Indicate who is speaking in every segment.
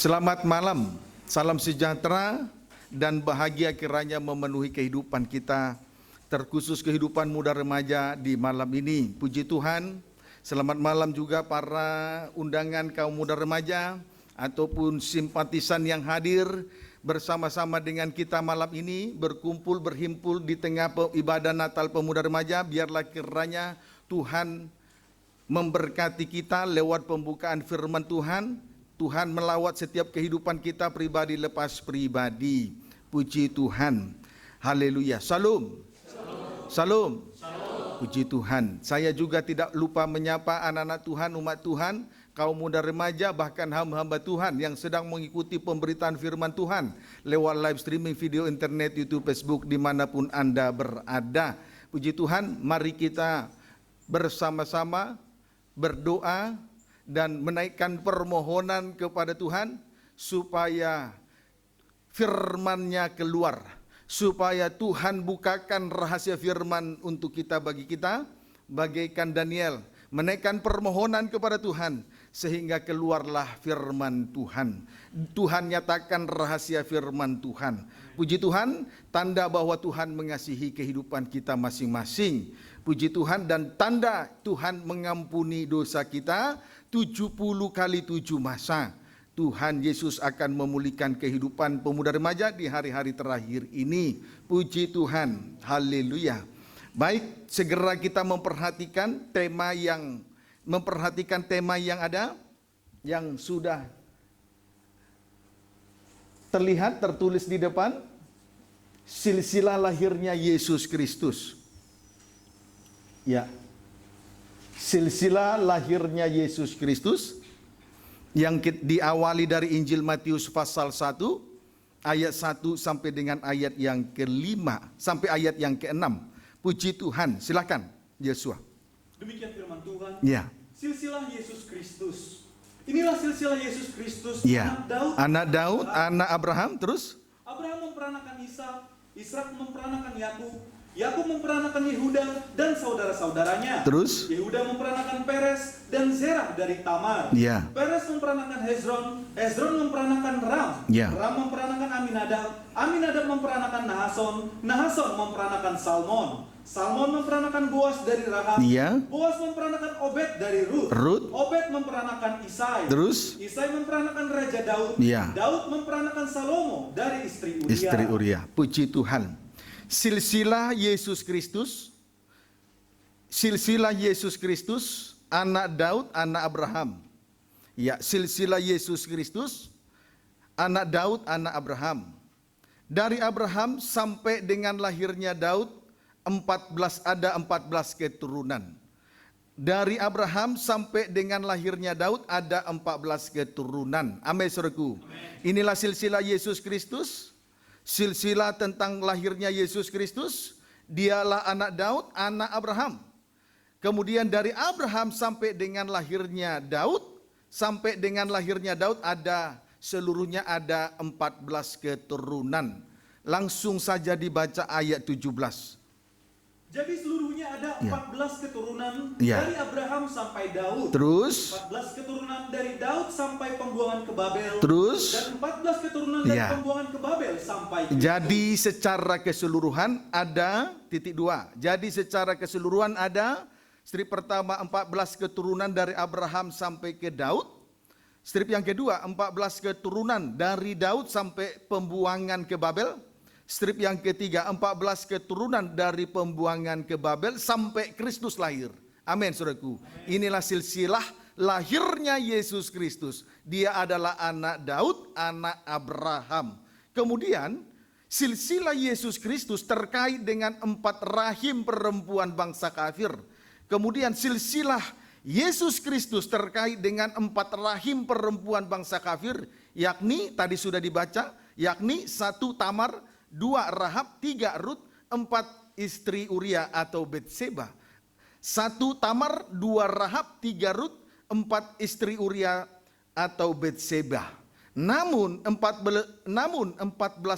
Speaker 1: Selamat malam, salam sejahtera dan bahagia kiranya memenuhi kehidupan kita, terkhusus kehidupan muda remaja di malam ini. Puji Tuhan, selamat malam juga para undangan kaum muda remaja ataupun simpatisan yang hadir bersama-sama dengan kita malam ini, berkumpul berhimpul di tengah ibadah Natal Pemuda Remaja. Biarlah kiranya Tuhan memberkati kita lewat pembukaan firman Tuhan. Tuhan melawat setiap kehidupan kita pribadi lepas pribadi. Puji Tuhan. Haleluya. Salam. Salam. Puji Tuhan. Saya juga tidak lupa menyapa anak-anak Tuhan, umat Tuhan, kaum muda remaja, bahkan hamba-hamba Tuhan yang sedang mengikuti pemberitaan firman Tuhan lewat live streaming video internet, YouTube, Facebook, dimanapun Anda berada. Puji Tuhan, mari kita bersama-sama berdoa dan menaikkan permohonan kepada Tuhan supaya firman-Nya keluar, supaya Tuhan bukakan rahasia firman untuk kita, bagi kita, bagaikan Daniel, menaikkan permohonan kepada Tuhan sehingga keluarlah firman Tuhan. Tuhan nyatakan rahasia firman Tuhan. Puji Tuhan, tanda bahwa Tuhan mengasihi kehidupan kita masing-masing. Puji Tuhan, dan tanda Tuhan mengampuni dosa kita 70 kali 7 masa. Tuhan Yesus akan memulihkan kehidupan pemuda remaja di hari-hari terakhir ini. Puji Tuhan. Haleluya. Baik, segera kita memperhatikan tema yang ada, yang sudah terlihat tertulis di depan. Silsilah lahirnya Yesus Kristus. Ya. Silsilah lahirnya Yesus Kristus yang diawali dari Injil Matius pasal 1 ayat 1 sampai dengan ayat yang ke-5 sampai ayat yang ke-6. Puji Tuhan. Silakan Yesua.
Speaker 2: Demikian firman Tuhan.
Speaker 1: Ya.
Speaker 2: Silsilah Yesus Kristus. Inilah silsilah Yesus Kristus,
Speaker 1: Ya. Anak Daud, anak Abraham. Terus
Speaker 2: Abraham memperanakan Ishak, Ishak memperanakan Yakub, Yakub memperanakan Yehuda dan saudara-saudaranya.
Speaker 1: Terus
Speaker 2: Yehuda memperanakan Peres dan Zerah dari Tamar.
Speaker 1: Ya.
Speaker 2: Peres memperanakan Hezron, Hezron memperanakan Ram.
Speaker 1: Ya.
Speaker 2: Ram memperanakan Aminadab, Aminadab memperanakan Nahason, Nahason memperanakan Salmon. Salmon memperanakan Boas dari Rahab.
Speaker 1: Ya.
Speaker 2: Boas memperanakan Obed dari Rut. Obed memperanakan Isai.
Speaker 1: Terus
Speaker 2: Isai memperanakan Raja Daud.
Speaker 1: Ya.
Speaker 2: Daud memperanakan Salomo dari istri Uria.
Speaker 1: Istri Uria. Puji Tuhan. Silsilah Yesus Kristus, silsilah Yesus Kristus, anak Daud, anak Abraham. Ya, silsilah Yesus Kristus, anak Daud, anak Abraham. Dari Abraham sampai dengan lahirnya Daud, ada 14 keturunan. Dari Abraham sampai dengan lahirnya Daud ada 14 keturunan. Amin, saudaraku. Inilah silsilah Yesus Kristus. Silsilah tentang lahirnya Yesus Kristus. Dialah anak Daud, anak Abraham. Kemudian dari Abraham sampai dengan lahirnya Daud, ada seluruhnya ada 14 keturunan. Langsung saja dibaca ayat 17.
Speaker 2: Jadi seluruhnya ada 14 keturunan
Speaker 1: Ya.
Speaker 2: dari Abraham sampai Daud.
Speaker 1: Terus
Speaker 2: 14 keturunan dari Daud sampai pembuangan ke Babel.
Speaker 1: Terus
Speaker 2: Dan 14 keturunan dari
Speaker 1: Ya.
Speaker 2: pembuangan ke Babel sampai Kristus.
Speaker 1: Jadi secara keseluruhan ada titik 2. Jadi secara keseluruhan ada strip pertama 14 keturunan dari Abraham sampai ke Daud. Strip yang kedua 14 keturunan dari Daud sampai pembuangan ke Babel. Strip yang ketiga 14 keturunan dari pembuangan ke Babel sampai Kristus lahir. Amin, saudaraku. Inilah silsilah lahirnya Yesus Kristus. Dia adalah anak Daud, anak Abraham. Kemudian silsilah Yesus Kristus terkait dengan 4 rahim perempuan bangsa kafir. Kemudian silsilah Yesus Kristus terkait dengan 4 rahim perempuan bangsa kafir, yakni tadi sudah dibaca, yakni 1 Tamar, 2 Rahab, 3 Rut, 4 istri Uria atau Betseba. 1 Tamar, 2 Rahab, 3 Rut, 4 istri Uria atau Betseba. Namun 14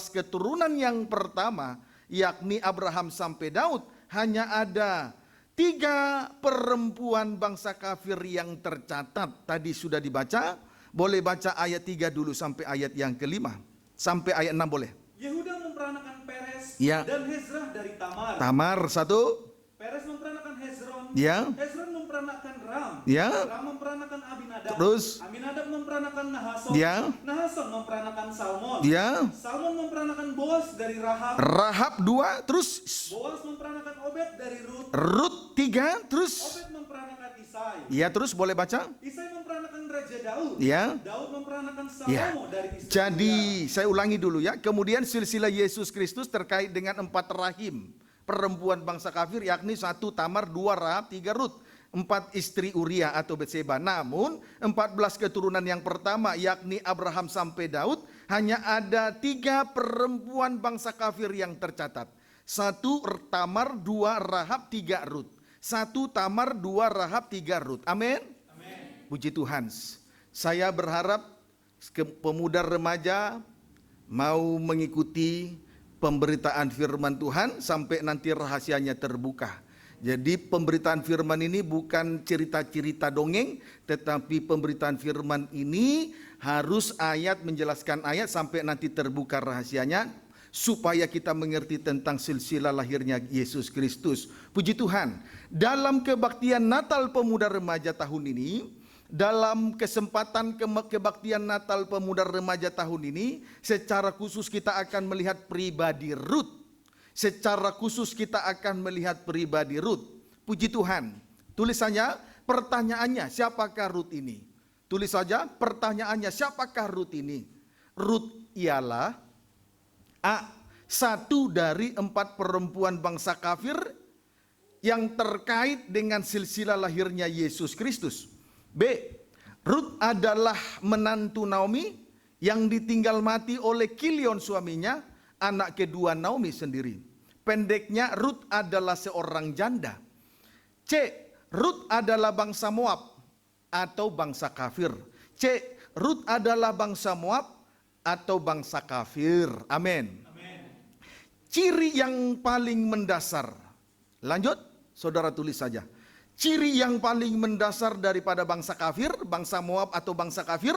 Speaker 1: keturunan yang pertama, yakni Abraham sampai Daud, hanya ada 3 perempuan bangsa kafir yang tercatat. Tadi sudah dibaca, Boleh baca ayat 3 dulu sampai ayat yang kelima. Sampai ayat 6 boleh.
Speaker 2: Yehuda memperanakan Peres
Speaker 1: Ya.
Speaker 2: dan Hezrah dari Tamar.
Speaker 1: Tamar 1.
Speaker 2: Peres memperanakan Hezron.
Speaker 1: Ya.
Speaker 2: Hezron memperanakan Ram.
Speaker 1: Ya.
Speaker 2: Ram memperanakan Aminadab.
Speaker 1: Terus.
Speaker 2: Aminadab memperanakan Nahason.
Speaker 1: Ya.
Speaker 2: Nahason memperanakan Salmon.
Speaker 1: Ya.
Speaker 2: Salmon memperanakan Boas dari Rahab.
Speaker 1: Rahab 2. Terus.
Speaker 2: Boas memperanakan Obed dari Rut.
Speaker 1: Rut 3. Terus.
Speaker 2: Obed memperanakan Isai.
Speaker 1: Ya, terus boleh baca.
Speaker 2: Isai memperanakan Raja Daud.
Speaker 1: Ya.
Speaker 2: Daud memperanakan
Speaker 1: Ya.
Speaker 2: Salomo dari istri
Speaker 1: Jadi
Speaker 2: Uria.
Speaker 1: saya ulangi dulu ya. Kemudian silsilah Yesus Kristus terkait dengan 4 rahim perempuan bangsa kafir, yakni 1 Tamar, 2 Rahab, 3 Rut, 4 istri Uria atau Betseba. Namun 14 keturunan yang pertama, yakni Abraham sampai Daud, hanya ada 3 perempuan bangsa kafir yang tercatat. 1 Tamar, 2 Rahab, 3 Rut. 1 Tamar, 2 Rahab, 3 Rut. Amin. Puji Tuhan. Saya berharap pemuda remaja mau mengikuti pemberitaan firman Tuhan sampai nanti rahasianya terbuka. Jadi pemberitaan firman ini bukan cerita-cerita dongeng, tetapi pemberitaan firman ini harus ayat menjelaskan ayat sampai nanti terbuka rahasianya, supaya kita mengerti tentang silsilah lahirnya Yesus Kristus. Puji Tuhan. Dalam kebaktian Natal Pemuda Remaja tahun ini, dalam kesempatan kebaktian Natal Pemuda Remaja tahun ini, secara khusus kita akan melihat pribadi Rut. Secara khusus kita akan melihat pribadi Rut. Puji Tuhan. Tulisannya, pertanyaannya, siapakah Rut ini? Tulis saja, pertanyaannya, siapakah Rut ini? Rut ialah satu dari 4 perempuan bangsa kafir yang terkait dengan silsilah lahirnya Yesus Kristus. B. Rut adalah menantu Naomi yang ditinggal mati oleh Kilion suaminya, anak kedua Naomi sendiri. Pendeknya, Rut adalah seorang janda. C. Rut adalah bangsa Moab atau bangsa kafir. C. Rut adalah bangsa Moab atau bangsa kafir. Amin. Ciri yang paling mendasar. Lanjut, saudara tulis saja. Ciri yang paling mendasar daripada bangsa kafir, bangsa Moab atau bangsa kafir,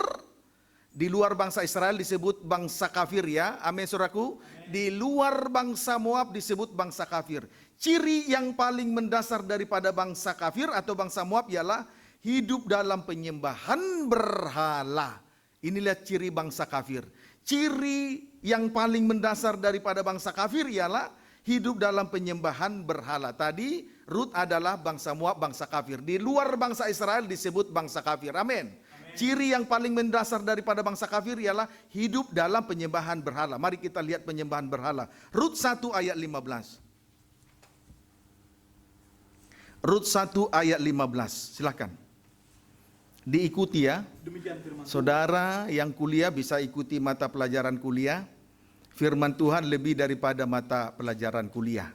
Speaker 1: di luar bangsa Israel disebut bangsa kafir ya. Amin saudaraku. Di luar bangsa Moab disebut bangsa kafir. Ciri yang paling mendasar daripada bangsa kafir atau bangsa Moab ialah hidup dalam penyembahan berhala. Inilah ciri bangsa kafir. Ciri yang paling mendasar daripada bangsa kafir ialah hidup dalam penyembahan berhala. Tadi Rut adalah bangsa Moab, bangsa kafir. Di luar bangsa Israel disebut bangsa kafir. Amin. Ciri yang paling mendasar daripada bangsa kafir ialah hidup dalam penyembahan berhala. Mari kita lihat penyembahan berhala. Rut 1 ayat 15. Rut 1 ayat 15. Silakan. Diikuti ya.
Speaker 2: Demikian firman Tuhan.
Speaker 1: Saudara yang kuliah bisa ikuti mata pelajaran kuliah. Firman Tuhan lebih daripada mata pelajaran kuliah.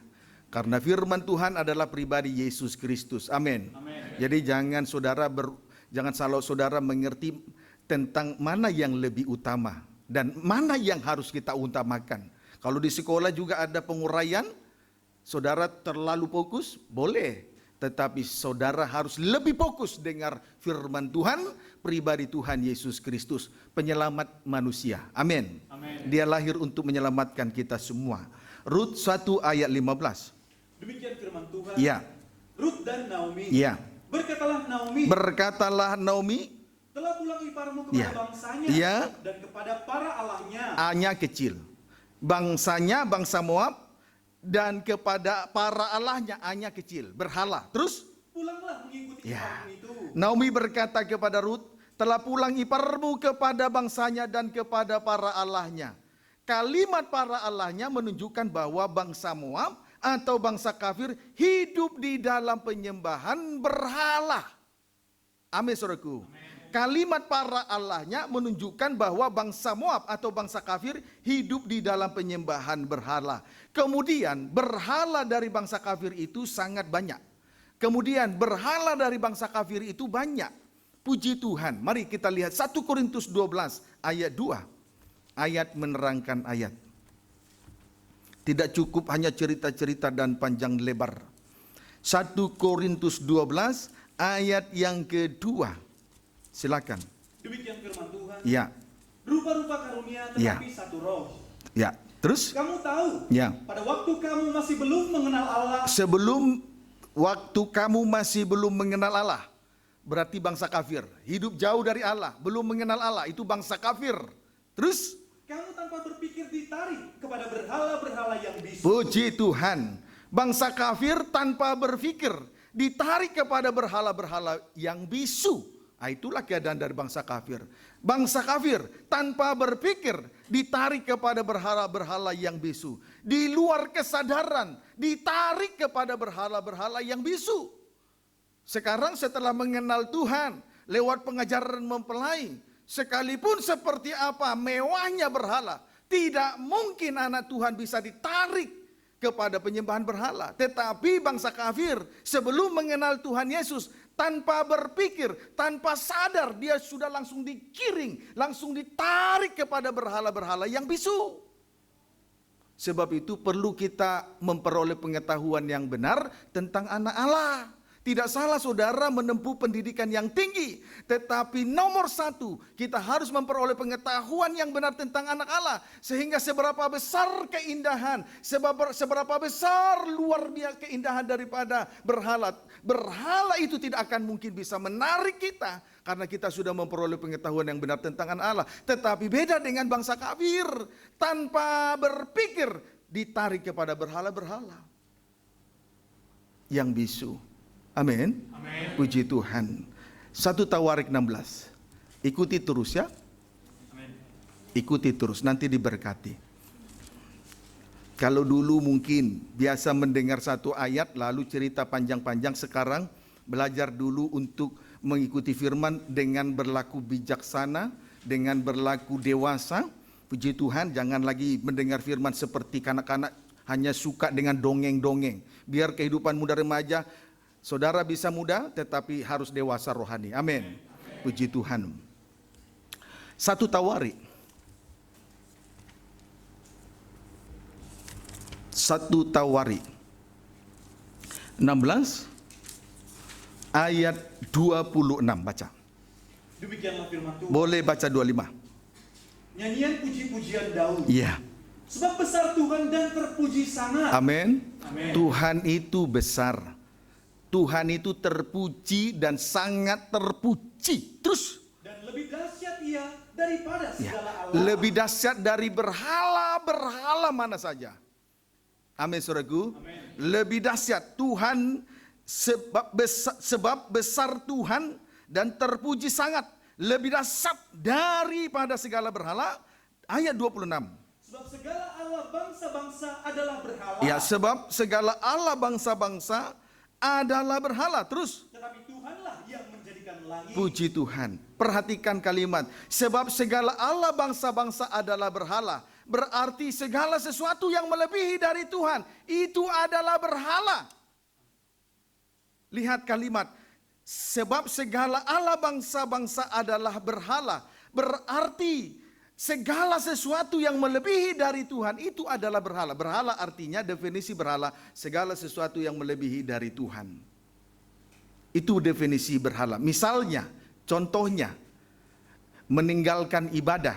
Speaker 1: Karena firman Tuhan adalah pribadi Yesus Kristus. Amin. Jadi jangan salah saudara mengerti tentang mana yang lebih utama dan mana yang harus kita utamakan. Kalau di sekolah juga ada penguraian, saudara terlalu fokus, boleh. Tetapi saudara harus lebih fokus dengar firman Tuhan, pribadi Tuhan Yesus Kristus, penyelamat manusia. Amin. Dia lahir untuk menyelamatkan kita semua. Rut 1 ayat 15.
Speaker 2: Demikian firman Tuhan.
Speaker 1: Ya.
Speaker 2: Rut dan Naomi.
Speaker 1: Ya.
Speaker 2: Berkatalah Naomi, telah pulang iparmu kepada
Speaker 1: Ya.
Speaker 2: bangsanya
Speaker 1: Ya.
Speaker 2: dan kepada para allahnya.
Speaker 1: A-nya kecil. Bangsanya bangsa Moab dan kepada para allahnya A-nya kecil. Berhala. Terus?
Speaker 2: Pulanglah mengikuti
Speaker 1: Ya.
Speaker 2: iparmu itu.
Speaker 1: Naomi berkata kepada Rut, telah pulang iparmu kepada bangsanya dan kepada para allahnya. Kalimat para allahnya menunjukkan bahwa bangsa Moab atau bangsa kafir hidup di dalam penyembahan berhala. Amin saudaraku. Kalimat para allahnya menunjukkan bahwa bangsa Moab atau bangsa kafir hidup di dalam penyembahan berhala. Kemudian berhala dari bangsa kafir itu sangat banyak. Kemudian berhala dari bangsa kafir itu banyak. Puji Tuhan. Mari kita lihat 1 Korintus 12 ayat 2. Ayat menerangkan ayat. Tidak cukup hanya cerita-cerita dan panjang lebar. 1 Korintus 12 ayat yang kedua. Silakan.
Speaker 2: Demikian firman Tuhan.
Speaker 1: Ya,
Speaker 2: Rupa-rupa karunia
Speaker 1: Ya.
Speaker 2: tetapi satu roh.
Speaker 1: ya. Terus?
Speaker 2: Kamu tahu,
Speaker 1: Ya.
Speaker 2: pada waktu kamu masih belum mengenal Allah,
Speaker 1: Sebelum waktu kamu masih belum mengenal Allah, berarti bangsa kafir. Hidup jauh dari Allah, belum mengenal Allah, itu bangsa kafir. Terus?
Speaker 2: kamu tanpa berpikir ditarik kepada berhala-berhala yang bisu.
Speaker 1: Puji Tuhan. Bangsa kafir tanpa berpikir ditarik kepada berhala-berhala yang bisu. Nah, itulah keadaan dari bangsa kafir. Bangsa kafir tanpa berpikir ditarik kepada berhala-berhala yang bisu. Di luar kesadaran ditarik kepada berhala-berhala yang bisu. Sekarang setelah mengenal Tuhan lewat pengajaran mempelai, sekalipun seperti apa mewahnya berhala, tidak mungkin anak Tuhan bisa ditarik kepada penyembahan berhala. Tetapi bangsa kafir sebelum mengenal Tuhan Yesus, tanpa berpikir, tanpa sadar, dia sudah langsung digiring, langsung ditarik kepada berhala-berhala yang bisu. Sebab itu perlu kita memperoleh pengetahuan yang benar tentang anak Allah. Tidak salah saudara menempuh pendidikan yang tinggi. Tetapi nomor satu, kita harus memperoleh pengetahuan yang benar tentang anak Allah. Sehingga seberapa besar keindahan, seberapa besar luar biasa keindahan daripada berhala. Berhala itu tidak akan mungkin bisa menarik kita. Karena kita sudah memperoleh pengetahuan yang benar tentang anak Allah. Tetapi beda dengan bangsa kafir. Tanpa berpikir ditarik kepada berhala-berhala yang bisu. Amin. Puji Tuhan. 1 Tawarik 16. Ikuti terus ya. Ikuti terus, nanti diberkati. Kalau dulu mungkin biasa mendengar satu ayat lalu cerita panjang-panjang, sekarang belajar dulu untuk mengikuti firman dengan berlaku bijaksana, dengan berlaku dewasa. Puji Tuhan, jangan lagi mendengar firman seperti kanak-kanak hanya suka dengan dongeng-dongeng. Biar kehidupan muda remaja, saudara bisa muda tetapi harus dewasa rohani. Amin. Puji Tuhan. 1 Tawarik 16 ayat 26 baca.
Speaker 2: Demikianlah firman Tuhan.
Speaker 1: Boleh baca 25.
Speaker 2: Nyanyian puji-pujian Daud.
Speaker 1: Iya.
Speaker 2: Sebab besar Tuhan dan terpuji sangat.
Speaker 1: Amin.
Speaker 2: Amin.
Speaker 1: Tuhan itu besar. Tuhan itu terpuji dan sangat terpuji. Terus
Speaker 2: Dan lebih dahsyat ia daripada
Speaker 1: ya,
Speaker 2: segala Allah.
Speaker 1: lebih dahsyat dari berhala-berhala mana saja. Amin saudaraku.
Speaker 2: Amin.
Speaker 1: Lebih dahsyat Tuhan, sebab besar Tuhan dan terpuji sangat. Lebih dahsyat daripada segala berhala. Ayat 26.
Speaker 2: Sebab segala Allah bangsa-bangsa adalah berhala.
Speaker 1: Ya, sebab segala Allah bangsa-bangsa adalah berhala. Terus
Speaker 2: Tetapi Tuhanlah yang menjadikan langit.
Speaker 1: puji Tuhan. Perhatikan kalimat. Sebab segala Allah bangsa-bangsa adalah berhala. Berarti segala sesuatu yang melebihi dari Tuhan itu adalah berhala. Lihat kalimat. Sebab segala Allah bangsa-bangsa adalah berhala. Berarti segala sesuatu yang melebihi dari Tuhan itu adalah berhala. Berhala artinya, definisi berhala, segala sesuatu yang melebihi dari Tuhan. Itu definisi berhala. Misalnya, contohnya, meninggalkan ibadah,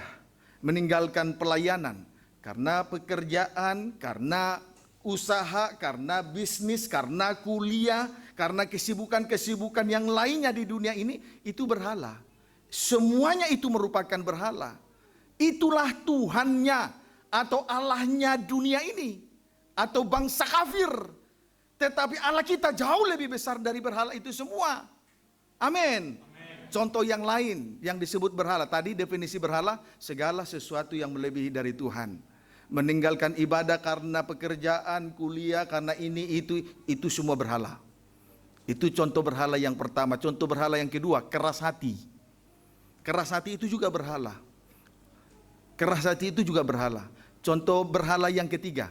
Speaker 1: meninggalkan pelayanan, karena pekerjaan, karena usaha, karena bisnis, karena kuliah, karena kesibukan-kesibukan yang lainnya di dunia ini, itu berhala. Semuanya itu merupakan berhala. Itulah Tuhannya atau Allahnya dunia ini atau bangsa kafir. Tetapi Allah kita jauh lebih besar dari berhala itu semua. Amin. Contoh yang lain yang disebut berhala. Tadi definisi berhala, segala sesuatu yang melebihi dari Tuhan. Meninggalkan ibadah karena pekerjaan, kuliah, karena ini, itu semua berhala. Itu contoh berhala yang pertama. Contoh berhala yang kedua, keras hati. Keras hati itu juga berhala. Keras hati itu juga berhala. Contoh berhala yang ketiga,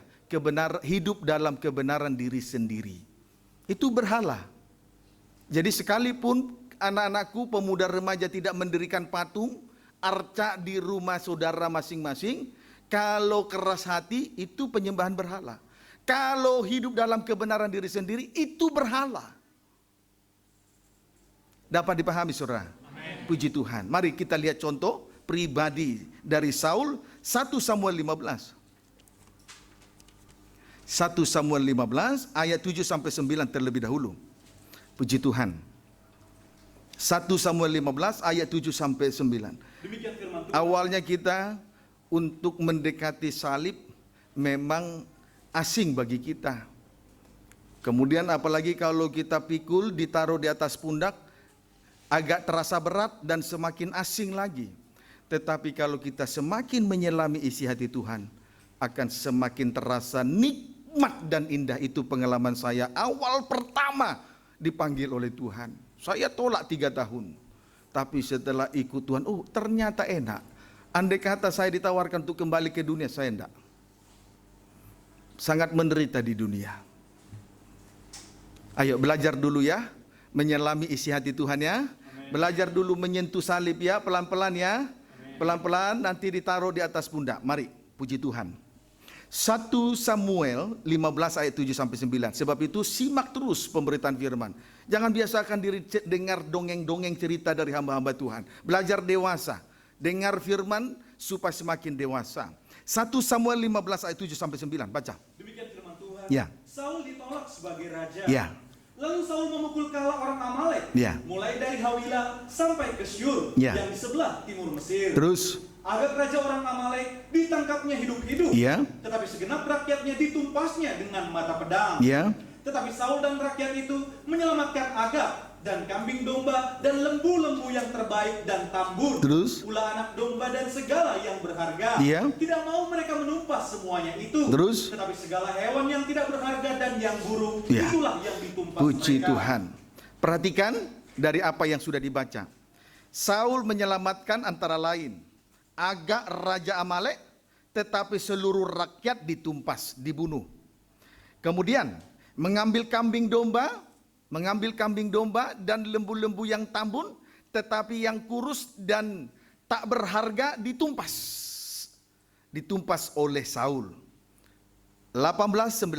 Speaker 1: hidup dalam kebenaran diri sendiri. Itu berhala. Jadi sekalipun anak-anakku, pemuda remaja tidak mendirikan patung, arca di rumah saudara masing-masing, kalau keras hati itu penyembahan berhala. Kalau hidup dalam kebenaran diri sendiri itu berhala. Dapat dipahami saudara? Puji Tuhan. Mari kita lihat contoh pribadi dari Saul, 1 Samuel 15. 1 Samuel 15 ayat 7 sampai 9 terlebih dahulu. Puji Tuhan. 1 Samuel 15 ayat 7 sampai 9.
Speaker 2: Demikian firman Tuhan.
Speaker 1: Awalnya kita untuk mendekati salib memang asing bagi kita. Kemudian apalagi kalau kita pikul ditaruh di atas pundak, agak terasa berat dan semakin asing lagi. Tetapi kalau kita semakin menyelami isi hati Tuhan, akan semakin terasa nikmat dan indah. Itu pengalaman saya awal pertama dipanggil oleh Tuhan. Saya tolak 3 tahun. Tapi setelah ikut Tuhan, oh ternyata enak. Andai kata saya ditawarkan untuk kembali ke dunia, saya enggak. Sangat menderita di dunia. Ayo belajar dulu ya, menyelami isi hati Tuhan ya. Belajar dulu menyentuh salib ya, pelan-pelan ya. Pelan-pelan nanti ditaruh di atas pundak. Mari, puji Tuhan. 1 Samuel 15 ayat 7 sampai 9. Sebab itu simak terus pemberitaan firman. Jangan biasakan diri dengar dongeng-dongeng cerita dari hamba-hamba Tuhan. Belajar dewasa. Dengar firman supaya semakin dewasa. 1 Samuel 15 ayat 7 sampai 9. Baca.
Speaker 2: Demikian firman Tuhan.
Speaker 1: Ya.
Speaker 2: Saul ditolak sebagai raja.
Speaker 1: Ya.
Speaker 2: Lalu Saul memukul kala orang Amalek,
Speaker 1: Ya.
Speaker 2: mulai dari Hawilah sampai ke Syur,
Speaker 1: Ya.
Speaker 2: yang di sebelah timur Mesir.
Speaker 1: Terus.
Speaker 2: Agak raja orang Amalek ditangkapnya hidup-hidup,
Speaker 1: Ya.
Speaker 2: tetapi segenap rakyatnya ditumpasnya dengan mata pedang.
Speaker 1: Ya.
Speaker 2: Tetapi Saul dan rakyat itu menyelamatkan Agag dan kambing domba dan lembu-lembu yang terbaik dan tambun,
Speaker 1: Terus.
Speaker 2: pula anak domba dan segala yang berharga.
Speaker 1: Ya.
Speaker 2: Tidak mau mereka menumpas semuanya itu.
Speaker 1: Terus.
Speaker 2: Tetapi segala hewan yang tidak berharga dan yang buruk,
Speaker 1: Ya.
Speaker 2: itulah yang ditumpas
Speaker 1: Puji
Speaker 2: mereka.
Speaker 1: Tuhan. Perhatikan dari apa yang sudah dibaca. Saul menyelamatkan antara lain Agag raja Amalek, tetapi seluruh rakyat ditumpas, dibunuh. Kemudian mengambil kambing domba dan lembu-lembu yang tambun, tetapi yang kurus dan tak berharga ditumpas. Ditumpas oleh Saul. 18-19.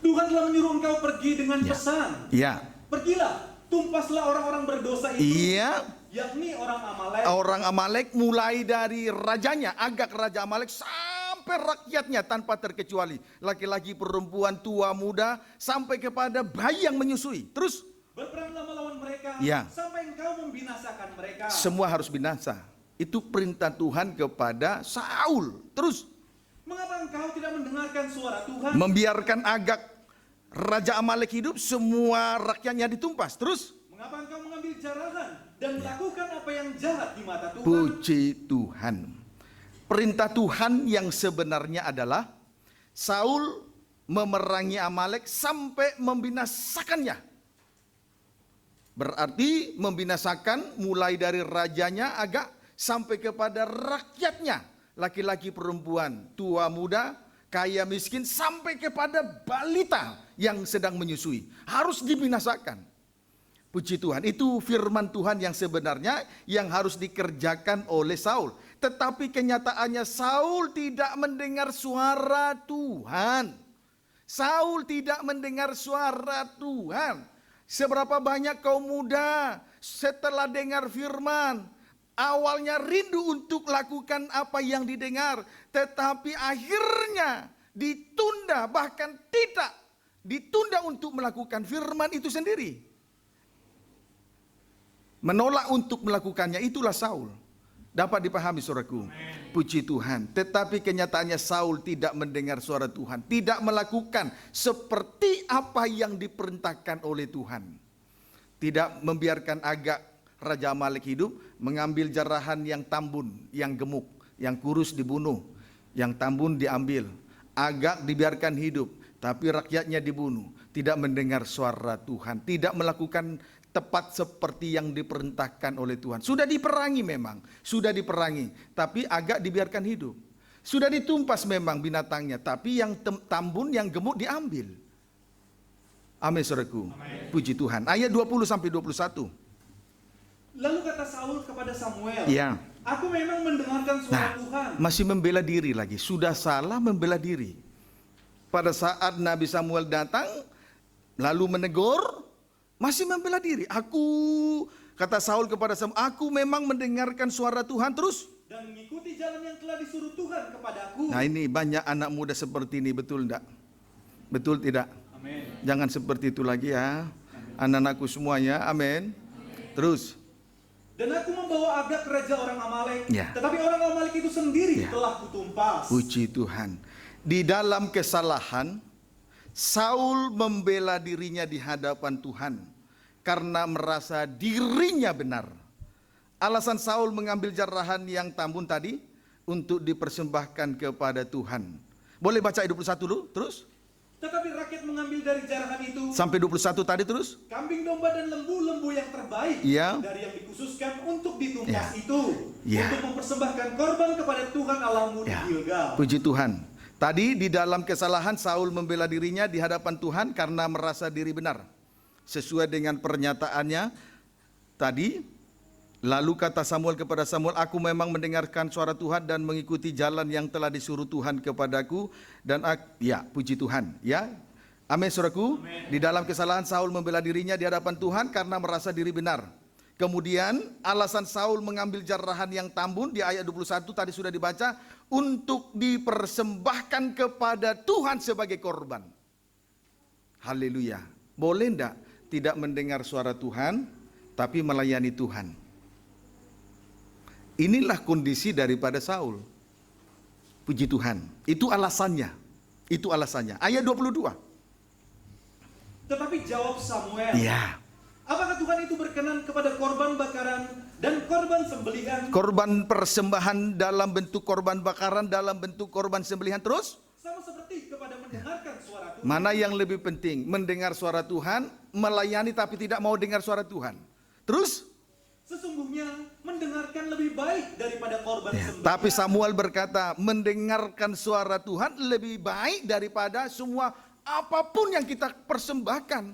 Speaker 2: Tuhan telah menyuruh engkau pergi dengan pesan.
Speaker 1: Ya.
Speaker 2: Pergilah, tumpaslah orang-orang berdosa itu.
Speaker 1: Iya.
Speaker 2: Yakni orang Amalek.
Speaker 1: Orang Amalek mulai dari rajanya, Agag raja Amalek, sampai rakyatnya tanpa terkecuali. Laki-laki, perempuan, tua, muda, sampai kepada bayi yang menyusui. Terus
Speaker 2: Berperanglah melawan mereka,
Speaker 1: Ya.
Speaker 2: sampai engkau membinasakan mereka.
Speaker 1: semua harus binasa. Itu perintah Tuhan kepada Saul. Terus
Speaker 2: Mengapa engkau tidak mendengarkan suara Tuhan?
Speaker 1: membiarkan Agag raja Amalek hidup, semua rakyatnya ditumpas. Terus
Speaker 2: Mengapa engkau mengambil jarahan dan melakukan apa yang jahat di mata Tuhan?
Speaker 1: puji Tuhan. Perintah Tuhan yang sebenarnya adalah Saul memerangi Amalek sampai membinasakannya. Berarti membinasakan mulai dari rajanya Agag sampai kepada rakyatnya. Laki-laki, perempuan, tua, muda, kaya, miskin, sampai kepada balita yang sedang menyusui. Harus dibinasakan. Puji Tuhan, itu firman Tuhan yang sebenarnya yang harus dikerjakan oleh Saul. Tetapi kenyataannya Saul tidak mendengar suara Tuhan. Saul tidak mendengar suara Tuhan. Seberapa banyak kaum muda setelah dengar firman, awalnya rindu untuk lakukan apa yang didengar, tetapi akhirnya ditunda, bahkan tidak ditunda untuk melakukan firman itu sendiri. Menolak untuk melakukannya, itulah Saul. Dapat dipahami saudaraku. Puji Tuhan. Tetapi kenyataannya Saul tidak mendengar suara Tuhan. Tidak melakukan seperti apa yang diperintahkan oleh Tuhan. Tidak membiarkan Agag raja Amalek hidup. Mengambil jarahan yang tambun, yang gemuk. Yang kurus dibunuh. Yang tambun diambil. Agag dibiarkan hidup. Tapi rakyatnya dibunuh. Tidak mendengar suara Tuhan. Tidak melakukan tepat seperti yang diperintahkan oleh Tuhan. Sudah diperangi memang, sudah diperangi, tapi Agag dibiarkan hidup. Sudah ditumpas memang binatangnya, tapi yang tambun, yang gemuk diambil. Amin saudaraku. Puji Tuhan. Ayat 20 sampai 21.
Speaker 2: Lalu kata Saul kepada Samuel,
Speaker 1: Ya.
Speaker 2: aku memang mendengarkan suara Tuhan.
Speaker 1: Masih membela diri lagi. Sudah salah membela diri. Pada saat Nabi Samuel datang, lalu menegur, Masih membela diri. Kata Saul kepada Samuel, aku memang mendengarkan suara Tuhan terus.
Speaker 2: Dan mengikuti jalan yang telah disuruh Tuhan kepadaku.
Speaker 1: Nah ini banyak anak muda seperti ini, betul enggak? Betul tidak?
Speaker 2: Amin.
Speaker 1: Jangan seperti itu lagi ya. Anak-anakku semuanya, amin. Terus.
Speaker 2: Dan aku membawa Agag raja orang Amalek,
Speaker 1: Ya.
Speaker 2: tetapi orang Amalek itu sendiri
Speaker 1: Ya.
Speaker 2: telah kutumpas.
Speaker 1: Puji Tuhan. Di dalam kesalahan, Saul membela dirinya di hadapan Tuhan karena merasa dirinya benar. Alasan Saul mengambil jarahan yang tambun tadi untuk dipersembahkan kepada Tuhan. Boleh baca ayat 21 dulu, terus?
Speaker 2: Tetapi rakyat mengambil dari jarahan itu
Speaker 1: Sampai 21 tadi terus?
Speaker 2: kambing domba dan lembu-lembu yang terbaik
Speaker 1: Iya.
Speaker 2: dari yang dikhususkan untuk ditumpas
Speaker 1: Ya.
Speaker 2: itu,
Speaker 1: Ya.
Speaker 2: untuk mempersembahkan korban kepada Tuhan Allahmu di
Speaker 1: Ya.
Speaker 2: Gilgal.
Speaker 1: Puji Tuhan. Tadi di dalam kesalahan Saul membela dirinya di hadapan Tuhan karena merasa diri benar. Sesuai dengan pernyataannya tadi. Lalu kata Samuel kepada Samuel, aku memang mendengarkan suara Tuhan dan mengikuti jalan yang telah disuruh Tuhan kepadaku. Dan ya, puji Tuhan. Ya, amin saudaraku. Di dalam kesalahan Saul membela dirinya di hadapan Tuhan karena merasa diri benar. Kemudian alasan Saul mengambil jarahan yang tambun di ayat 21 tadi sudah dibaca, untuk dipersembahkan kepada Tuhan sebagai korban. Haleluya. Boleh enggak tidak mendengar suara Tuhan tapi melayani Tuhan? Inilah kondisi daripada Saul. Puji Tuhan. Itu alasannya. Itu alasannya. Ayat 22.
Speaker 2: Tetapi jawab Samuel,
Speaker 1: Ya.
Speaker 2: apakah Tuhan itu berkenan kepada korban bakaran dan korban sembelihan?
Speaker 1: Korban persembahan dalam bentuk korban bakaran, dalam bentuk korban sembelihan terus?
Speaker 2: Sama seperti kepada mendengarkan suara Tuhan.
Speaker 1: Mana yang lebih penting? Mendengar suara Tuhan, melayani tapi tidak mau dengar suara Tuhan. Terus?
Speaker 2: Sesungguhnya mendengarkan lebih baik daripada korban sembelihan.
Speaker 1: Tapi Samuel berkata, mendengarkan suara Tuhan lebih baik daripada semua apapun yang kita persembahkan.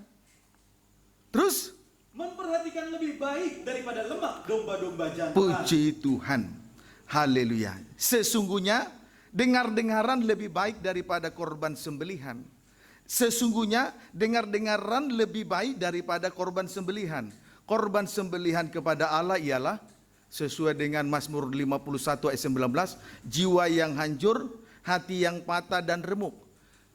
Speaker 1: Terus?
Speaker 2: Memperhatikan lebih baik daripada lemak domba-domba jantan.
Speaker 1: Puji Tuhan. Haleluya. Sesungguhnya dengar-dengaran lebih baik daripada korban sembelihan. Sesungguhnya dengar-dengaran lebih baik daripada korban sembelihan. Korban sembelihan kepada Allah ialah sesuai dengan Mazmur 51 ayat 19, jiwa yang hancur, hati yang patah dan remuk.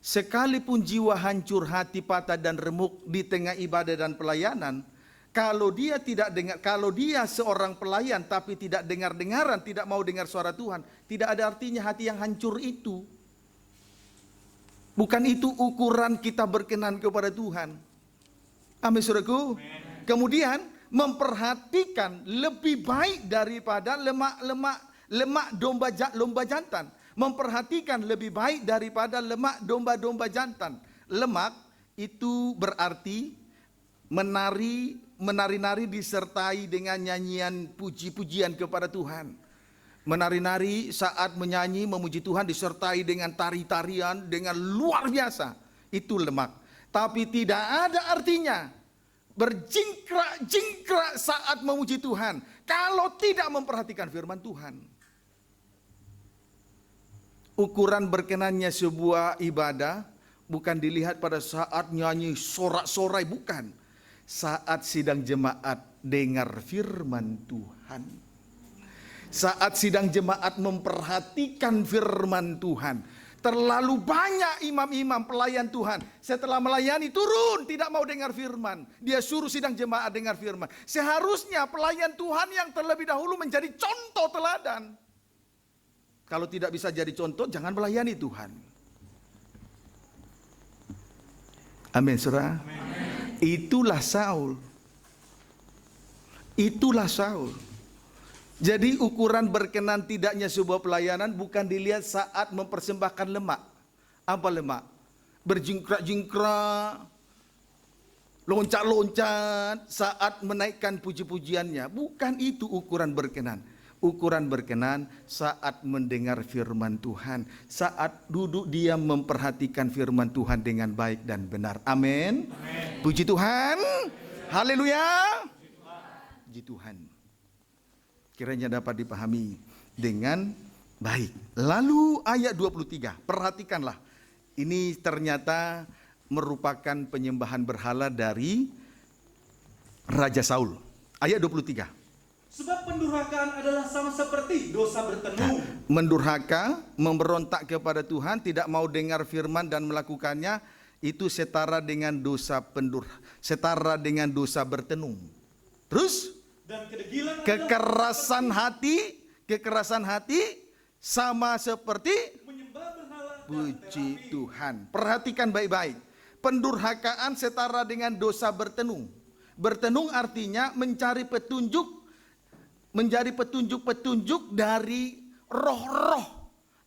Speaker 1: Sekalipun jiwa hancur, hati patah dan remuk di tengah ibadah dan pelayanan, kalau dia seorang pelayan tapi tidak dengar-dengaran, tidak mau dengar suara Tuhan, tidak ada artinya hati yang hancur itu. Bukan itu ukuran kita berkenan kepada Tuhan. Amin saudaraku. Kemudian memperhatikan lebih baik daripada lemak domba jantan. Memperhatikan lebih baik daripada lemak domba-domba jantan. Lemak itu berarti menari-nari disertai dengan nyanyian puji-pujian kepada Tuhan. Menari-nari saat menyanyi memuji Tuhan disertai dengan tari-tarian dengan luar biasa. Itu lemak. Tapi tidak ada artinya berjingkrak-jingkrak saat memuji Tuhan kalau tidak memperhatikan firman Tuhan. Ukuran berkenannya sebuah ibadah bukan dilihat pada saat nyanyi sorak-sorai, bukan. Saat sidang jemaat dengar firman Tuhan. Saat sidang jemaat memperhatikan firman Tuhan. Terlalu banyak imam-imam pelayan Tuhan setelah melayani turun tidak mau dengar firman. Dia suruh sidang jemaat dengar firman. Seharusnya pelayan Tuhan yang terlebih dahulu menjadi contoh teladan. Kalau tidak bisa jadi contoh, jangan melayani Tuhan. Amin, saudara. Itulah Saul. Itulah Saul. Jadi ukuran berkenan tidaknya sebuah pelayanan bukan dilihat saat mempersembahkan lemak. Apa lemak? Berjingkrak-jingkrak, loncat-loncat saat menaikkan puji-pujiannya. Bukan itu ukuran berkenan. Ukuran berkenan saat mendengar firman Tuhan. Saat duduk diam memperhatikan firman Tuhan dengan baik dan benar. Amin. Puji Tuhan. Haleluya. Puji Tuhan. Kiranya dapat dipahami dengan baik. Lalu ayat 23, perhatikanlah. Ini ternyata merupakan penyembahan berhala dari Raja Saul. Ayat 23.
Speaker 2: Sebab pendurhakaan adalah sama seperti dosa bertenung.
Speaker 1: Mendurhaka, memberontak kepada Tuhan, tidak mau dengar firman dan melakukannya, itu setara dengan dosa setara dengan dosa bertenung. Terus
Speaker 2: Dan kedegilan
Speaker 1: kekerasan hati sama seperti
Speaker 2: menyembah berhala dan
Speaker 1: puji
Speaker 2: terapi.
Speaker 1: Tuhan. Perhatikan baik-baik. Pendurhakaan setara dengan dosa bertenung. Bertenung artinya mencari petunjuk, menjadi petunjuk-petunjuk dari roh-roh,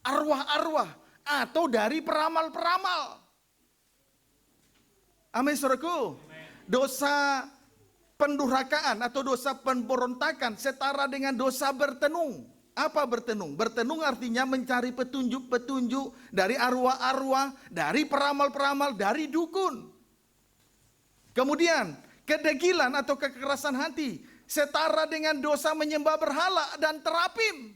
Speaker 1: arwah-arwah, atau dari peramal-peramal. Amin, saudaraku. Dosa pendurhakaan atau dosa pemberontakan setara dengan dosa bertenung. Apa bertenung? Bertenung artinya mencari petunjuk-petunjuk dari arwah-arwah, dari peramal-peramal, dari dukun. Kemudian kedegilan atau kekerasan hati setara dengan dosa menyembah berhala dan terapim.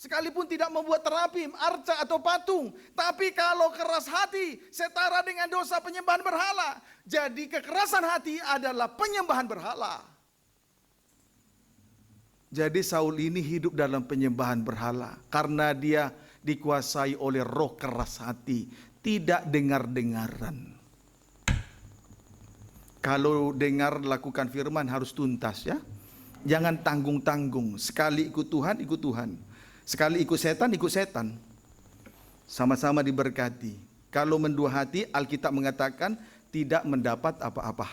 Speaker 1: Sekalipun tidak membuat terapim, arca atau patung. Tapi kalau keras hati setara dengan dosa penyembahan berhala. Jadi kekerasan hati adalah penyembahan berhala. Jadi Saul ini hidup dalam penyembahan berhala. Karena dia dikuasai oleh roh keras hati. Tidak dengar-dengaran. Kalau dengar lakukan firman harus tuntas ya. Jangan tanggung-tanggung. Sekali ikut Tuhan, ikut Tuhan. Sekali ikut setan, ikut setan. Sama-sama diberkati. Kalau mendua hati, Alkitab mengatakan tidak mendapat apa-apa.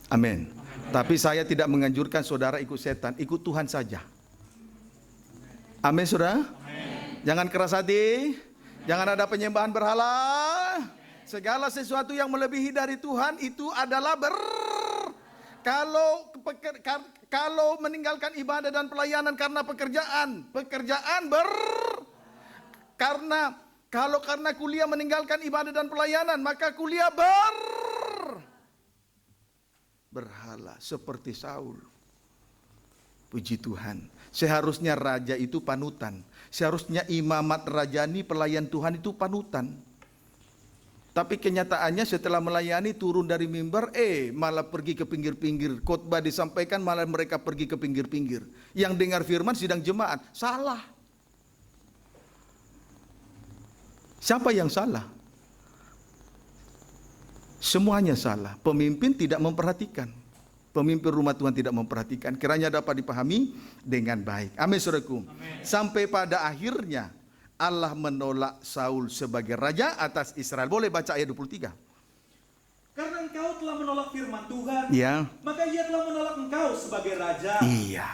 Speaker 1: Amin. Tapi saya tidak menganjurkan saudara ikut setan, ikut Tuhan saja. Amin, saudara. Jangan keras hati. Jangan ada penyembahan berhala. Segala sesuatu yang melebihi dari Tuhan itu adalah Kalau meninggalkan ibadah dan pelayanan karena pekerjaan karena kuliah meninggalkan ibadah dan pelayanan, maka kuliah berhala seperti Saul. Puji Tuhan. Seharusnya raja itu panutan. Seharusnya imamat rajani pelayan Tuhan itu panutan. Tapi kenyataannya setelah melayani turun dari mimbar, malah pergi ke pinggir-pinggir. Khotbah disampaikan malah mereka pergi ke pinggir-pinggir. Yang dengar firman sidang jemaat, salah. Siapa yang salah? Semuanya salah. Pemimpin tidak memperhatikan. Pemimpin rumah Tuhan tidak memperhatikan. Kiranya dapat dipahami dengan baik. Amin, saudaraku. Sampai pada akhirnya Allah menolak Saul sebagai raja atas Israel. Boleh baca ayat 23.
Speaker 2: Karena engkau telah menolak firman Tuhan,
Speaker 1: Ya.
Speaker 2: maka ia telah menolak engkau sebagai raja.
Speaker 1: Iya.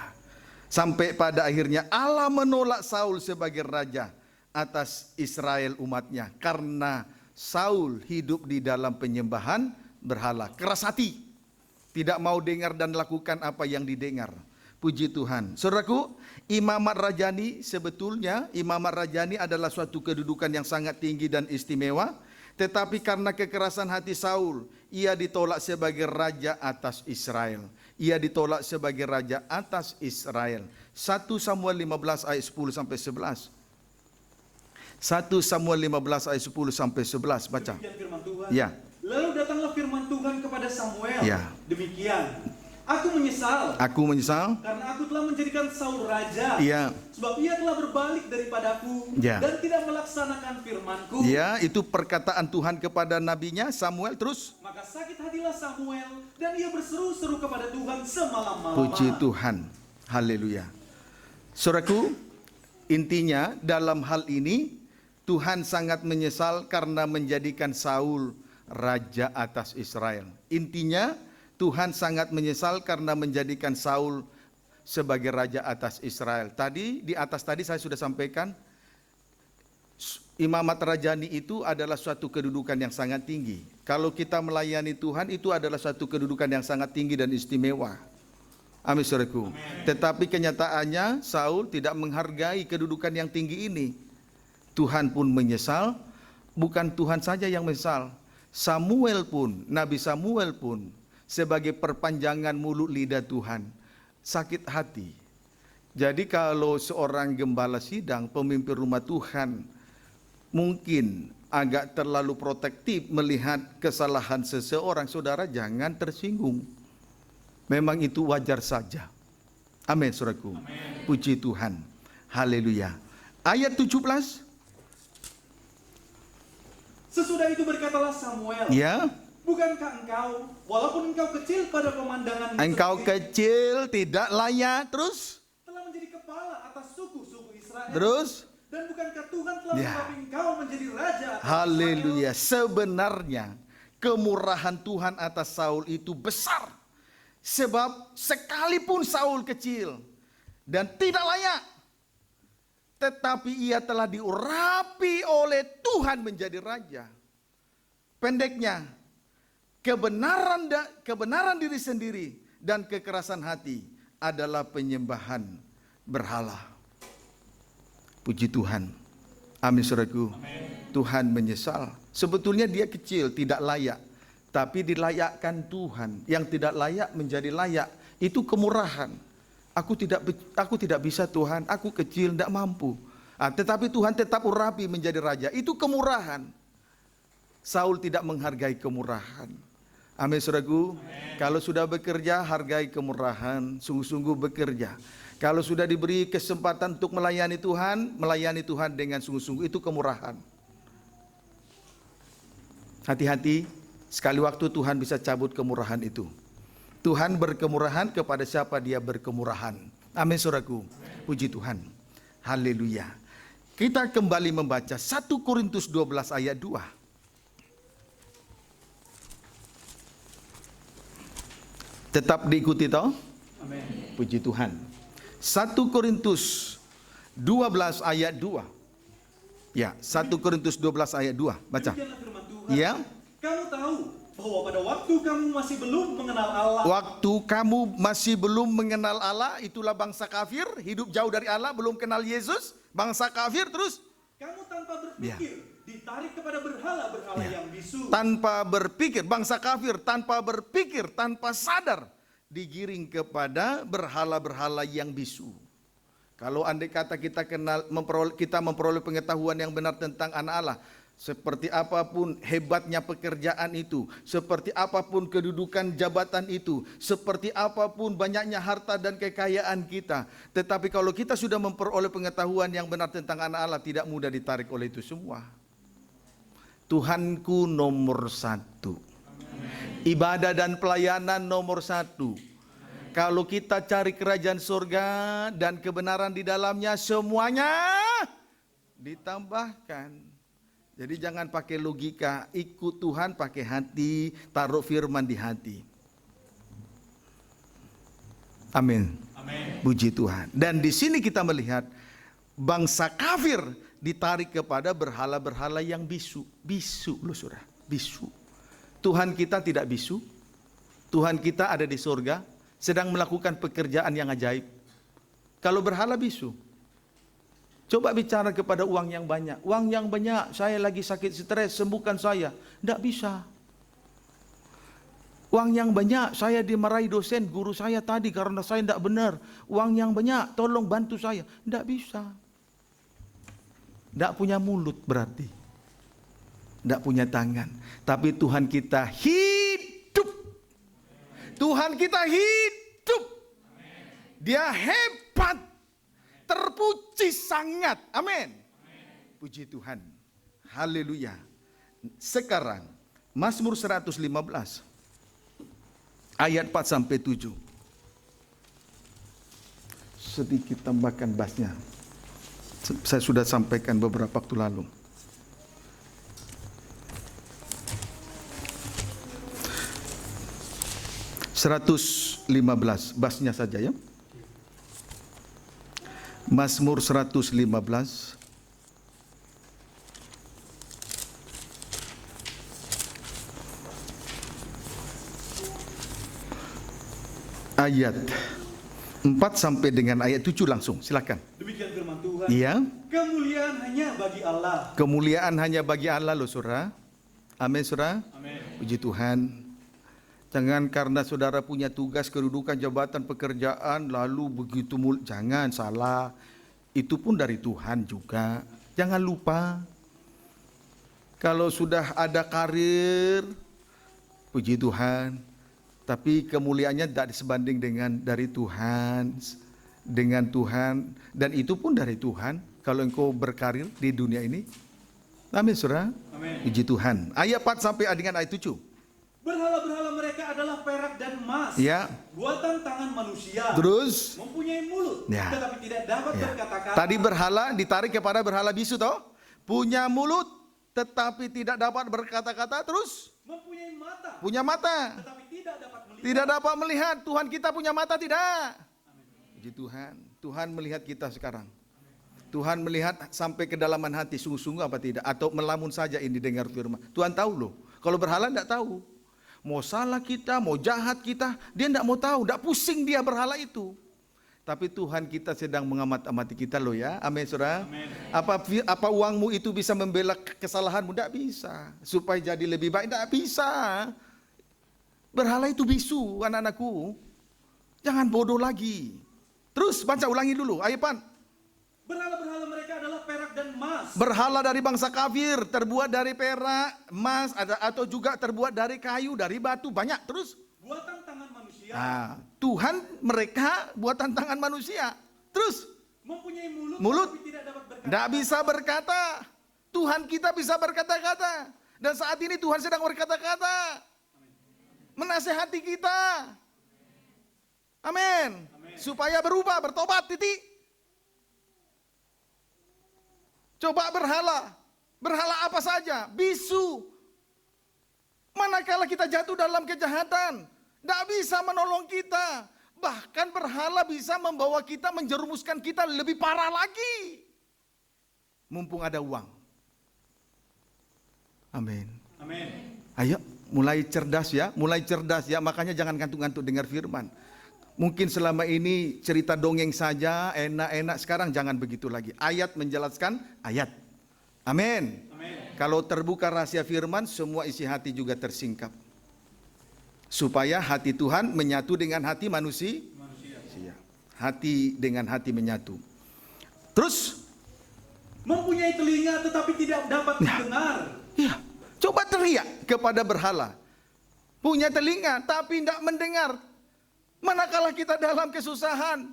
Speaker 1: Sampai pada akhirnya Allah menolak Saul sebagai raja atas Israel umatnya. Karena Saul hidup di dalam penyembahan berhala. Keras hati. Tidak mau dengar dan lakukan apa yang didengar. Puji Tuhan. Saudaraku, imamat rajani sebetulnya imamat rajani adalah suatu kedudukan yang sangat tinggi dan istimewa. Tetapi karena kekerasan hati Saul, ia ditolak sebagai raja atas Israel. Ia ditolak sebagai raja atas Israel. 1 Samuel 15 ayat 10 sampai 11. 1 Samuel 15 ayat 10 sampai 11 baca.
Speaker 2: Demikian firman Tuhan.
Speaker 1: Ya.
Speaker 2: Lalu datanglah firman Tuhan kepada Samuel.
Speaker 1: Ya.
Speaker 2: Demikian. Aku menyesal karena aku telah menjadikan Saul raja.
Speaker 1: Iya.
Speaker 2: Sebab ia telah berbalik daripadaku
Speaker 1: Ya.
Speaker 2: dan tidak melaksanakan firman-Ku.
Speaker 1: Ya, itu perkataan Tuhan kepada nabinya Samuel. Terus
Speaker 2: Maka sakit hatilah Samuel dan ia berseru-seru kepada Tuhan semalam-malam.
Speaker 1: puji Tuhan. Haleluya. Saudaraku, intinya dalam hal ini Tuhan sangat menyesal karena menjadikan Saul raja atas Israel. Intinya Tuhan sangat menyesal karena menjadikan Saul sebagai raja atas Israel. Tadi di atas tadi saya sudah sampaikan, imamat rajani itu adalah suatu kedudukan yang sangat tinggi. Kalau kita melayani Tuhan itu adalah suatu kedudukan yang sangat tinggi dan istimewa. Amin, saudaraku. Tetapi kenyataannya Saul tidak menghargai kedudukan yang tinggi ini. Tuhan pun menyesal. Bukan Tuhan saja yang menyesal. Samuel pun, Nabi Samuel pun sebagai perpanjangan mulut lidah Tuhan sakit hati. Jadi kalau seorang gembala sidang, pemimpin rumah Tuhan mungkin agak terlalu protektif melihat kesalahan seseorang, saudara jangan tersinggung. Memang itu wajar saja. Amin, saudaraku. Amin. Puji Tuhan. Haleluya. Ayat 17.
Speaker 2: Sesudah itu berkatalah Samuel,
Speaker 1: Ya.
Speaker 2: bukankah engkau, walaupun engkau kecil pada pemandangan
Speaker 1: Engkau kecil, tidak layak, terus?
Speaker 2: telah menjadi kepala atas suku-suku Israel.
Speaker 1: Terus?
Speaker 2: Dan bukankah Tuhan telah
Speaker 1: Ya.
Speaker 2: mengurapi engkau menjadi raja atas
Speaker 1: Haleluya. Sebenarnya kemurahan Tuhan atas Saul itu besar. Sebab sekalipun Saul kecil dan tidak layak, tetapi ia telah diurapi oleh Tuhan menjadi raja. Pendeknya, kebenaran diri sendiri dan kekerasan hati adalah penyembahan berhala. Puji Tuhan. Amin, saudaraku. Tuhan menyesal. Sebetulnya dia kecil, tidak layak. Tapi dilayakkan Tuhan. Yang tidak layak menjadi layak. Itu kemurahan. Aku tidak bisa Tuhan, aku kecil, tidak mampu. Tetapi Tuhan tetap urapi menjadi raja. Itu kemurahan. Saul tidak menghargai kemurahan. Amin, saudaraku. Kalau sudah bekerja, hargai kemurahan. Sungguh-sungguh bekerja. Kalau sudah diberi kesempatan untuk melayani Tuhan dengan sungguh-sungguh. Itu kemurahan. Hati-hati. Sekali waktu Tuhan bisa cabut kemurahan itu. Tuhan berkemurahan kepada siapa dia berkemurahan. Amin, saudaraku. Puji Tuhan. Haleluya. Kita kembali membaca 1 Korintus 12 ayat 2. Tetap diikuti toh?
Speaker 2: Amin.
Speaker 1: Puji Tuhan. 1 Korintus 12 ayat 2. Ya, 1 Korintus 12 ayat 2. Baca.
Speaker 2: Demikianlah firman Tuhan.
Speaker 1: Ya.
Speaker 2: Kamu tahu bahwa pada waktu kamu masih belum mengenal Allah.
Speaker 1: Waktu kamu masih belum mengenal Allah, itulah bangsa kafir, hidup jauh dari Allah, belum kenal Yesus, bangsa kafir terus.
Speaker 2: Kamu tanpa berpikir ditarik kepada berhala-berhala yang bisu.
Speaker 1: Tanpa berpikir, bangsa kafir tanpa berpikir, tanpa sadar, digiring kepada berhala-berhala yang bisu. Kalau andai kata kita memperoleh pengetahuan yang benar tentang anak Allah, seperti apapun hebatnya pekerjaan itu, seperti apapun kedudukan jabatan itu, seperti apapun banyaknya harta dan kekayaan kita, tetapi kalau kita sudah memperoleh pengetahuan yang benar tentang anak Allah, tidak mudah ditarik oleh itu semua. Tuhanku nomor 1. Ibadah dan pelayanan nomor 1. Kalau kita cari kerajaan surga dan kebenaran di dalamnya, semuanya ditambahkan. Jadi jangan pakai logika, ikut Tuhan pakai hati, taruh firman di hati. Amin. Amin. Puji Tuhan. Dan di sini kita melihat bangsa kafir ditarik kepada berhala-berhala yang bisu. Bisu loh saudara, bisu. Tuhan kita tidak bisu. Tuhan kita ada di surga, sedang melakukan pekerjaan yang ajaib. Kalau berhala bisu. Coba bicara kepada uang yang banyak. Uang yang banyak, saya lagi sakit stres, sembuhkan saya. Tidak bisa. Uang yang banyak, saya dimarahi dosen, guru saya tadi karena saya tidak benar. Uang yang banyak, tolong bantu saya. Tidak bisa. Tidak punya mulut berarti. Tidak punya tangan. Tapi Tuhan kita hidup. Tuhan kita hidup. Dia hebat. Terpuji sangat. Amin. Puji Tuhan. Haleluya. Sekarang Mazmur 115 ayat 4 sampai 7. Sedikit tambahkan bassnya. Saya sudah sampaikan beberapa waktu lalu. (115) bassnya saja ya. Mazmur 115 ayat 4 sampai dengan ayat 7 langsung. Silakan.
Speaker 2: Demikian firman Tuhan.
Speaker 1: Iya.
Speaker 2: Kemuliaan hanya bagi Allah.
Speaker 1: Kemuliaan hanya bagi Allah loh saudara. Amin saudara.
Speaker 2: Amin.
Speaker 1: Puji Tuhan. Jangan karena saudara punya tugas, kedudukan, jabatan, pekerjaan, lalu begitu jangan salah. Itu pun dari Tuhan juga. Jangan lupa. Kalau sudah ada karir, puji Tuhan, tapi kemuliaannya tidak disebanding dengan dari Tuhan, dengan Tuhan, dan itu pun dari Tuhan. Kalau engkau berkarir di dunia ini, amin saudara.
Speaker 2: Amin.
Speaker 1: Puji Tuhan. Ayat 4 sampai dengan ayat 7.
Speaker 2: Berhala-berhala mereka adalah perak dan emas,
Speaker 1: Ya.
Speaker 2: buatan tangan manusia.
Speaker 1: Terus,
Speaker 2: Mempunyai mulut,
Speaker 1: Ya.
Speaker 2: tetapi tidak dapat
Speaker 1: ya.
Speaker 2: berkata-kata.
Speaker 1: Tadi berhala ditarik kepada berhala bisu toh. Punya mulut tetapi tidak dapat berkata-kata. Terus
Speaker 2: Mempunyai mata,
Speaker 1: punya mata,
Speaker 2: tetapi tidak dapat melihat.
Speaker 1: tidak dapat melihat. Tuhan kita punya mata tidak? Puji Tuhan. Tuhan melihat kita sekarang. Tuhan melihat sampai kedalaman hati, sungguh-sungguh apa tidak, atau melamun saja ini dengar firman. Tuhan tahu loh. Kalau berhala tidak tahu. Mau salah kita, mau jahat kita, dia tidak mau tahu, tidak pusing dia berhala itu. Tapi Tuhan kita sedang mengamat-amati kita loh ya. Amin saudara.
Speaker 2: Amin.
Speaker 1: Apa uangmu itu bisa membela kesalahanmu? Tidak bisa. Supaya jadi lebih baik, tidak bisa. Berhala itu bisu anak-anakku. Jangan bodoh lagi. Terus baca ulangi dulu ayat 4.
Speaker 2: Berhala-berhala mereka adalah perak dan emas.
Speaker 1: Berhala dari bangsa kafir, terbuat dari perak, emas, atau juga terbuat dari kayu, dari batu, banyak. Terus,
Speaker 2: Buatan tangan manusia.
Speaker 1: Tuhan mereka buatan tangan manusia. Terus,
Speaker 2: Mempunyai mulut,
Speaker 1: Mulut.
Speaker 2: tapi tidak dapat berkata.
Speaker 1: tidak bisa berkata. Tuhan kita bisa berkata-kata. Dan saat ini Tuhan sedang berkata-kata. Menasehati kita. Amin. Supaya berubah, bertobat, titik. Coba berhala. Berhala apa saja? Bisu. Manakala kita jatuh dalam kejahatan, tidak bisa menolong kita. Bahkan berhala bisa membawa kita, menjerumuskan kita lebih parah lagi. Mumpung ada uang. Amin.
Speaker 2: Amin.
Speaker 1: Ayo, mulai cerdas ya, Makanya jangan ngantuk-ngantuk dengar firman. Mungkin selama ini cerita dongeng saja, enak-enak. Sekarang jangan begitu lagi. Ayat menjelaskan ayat. Amin.
Speaker 2: Amin.
Speaker 1: Kalau terbuka rahasia firman, semua isi hati juga tersingkap. Supaya hati Tuhan menyatu dengan hati manusia. Hati dengan hati menyatu. Terus,
Speaker 2: Mempunyai telinga tetapi tidak dapat mendengar.
Speaker 1: ya, coba teriak kepada berhala. Punya telinga tapi tidak mendengar. Manakala kita dalam kesusahan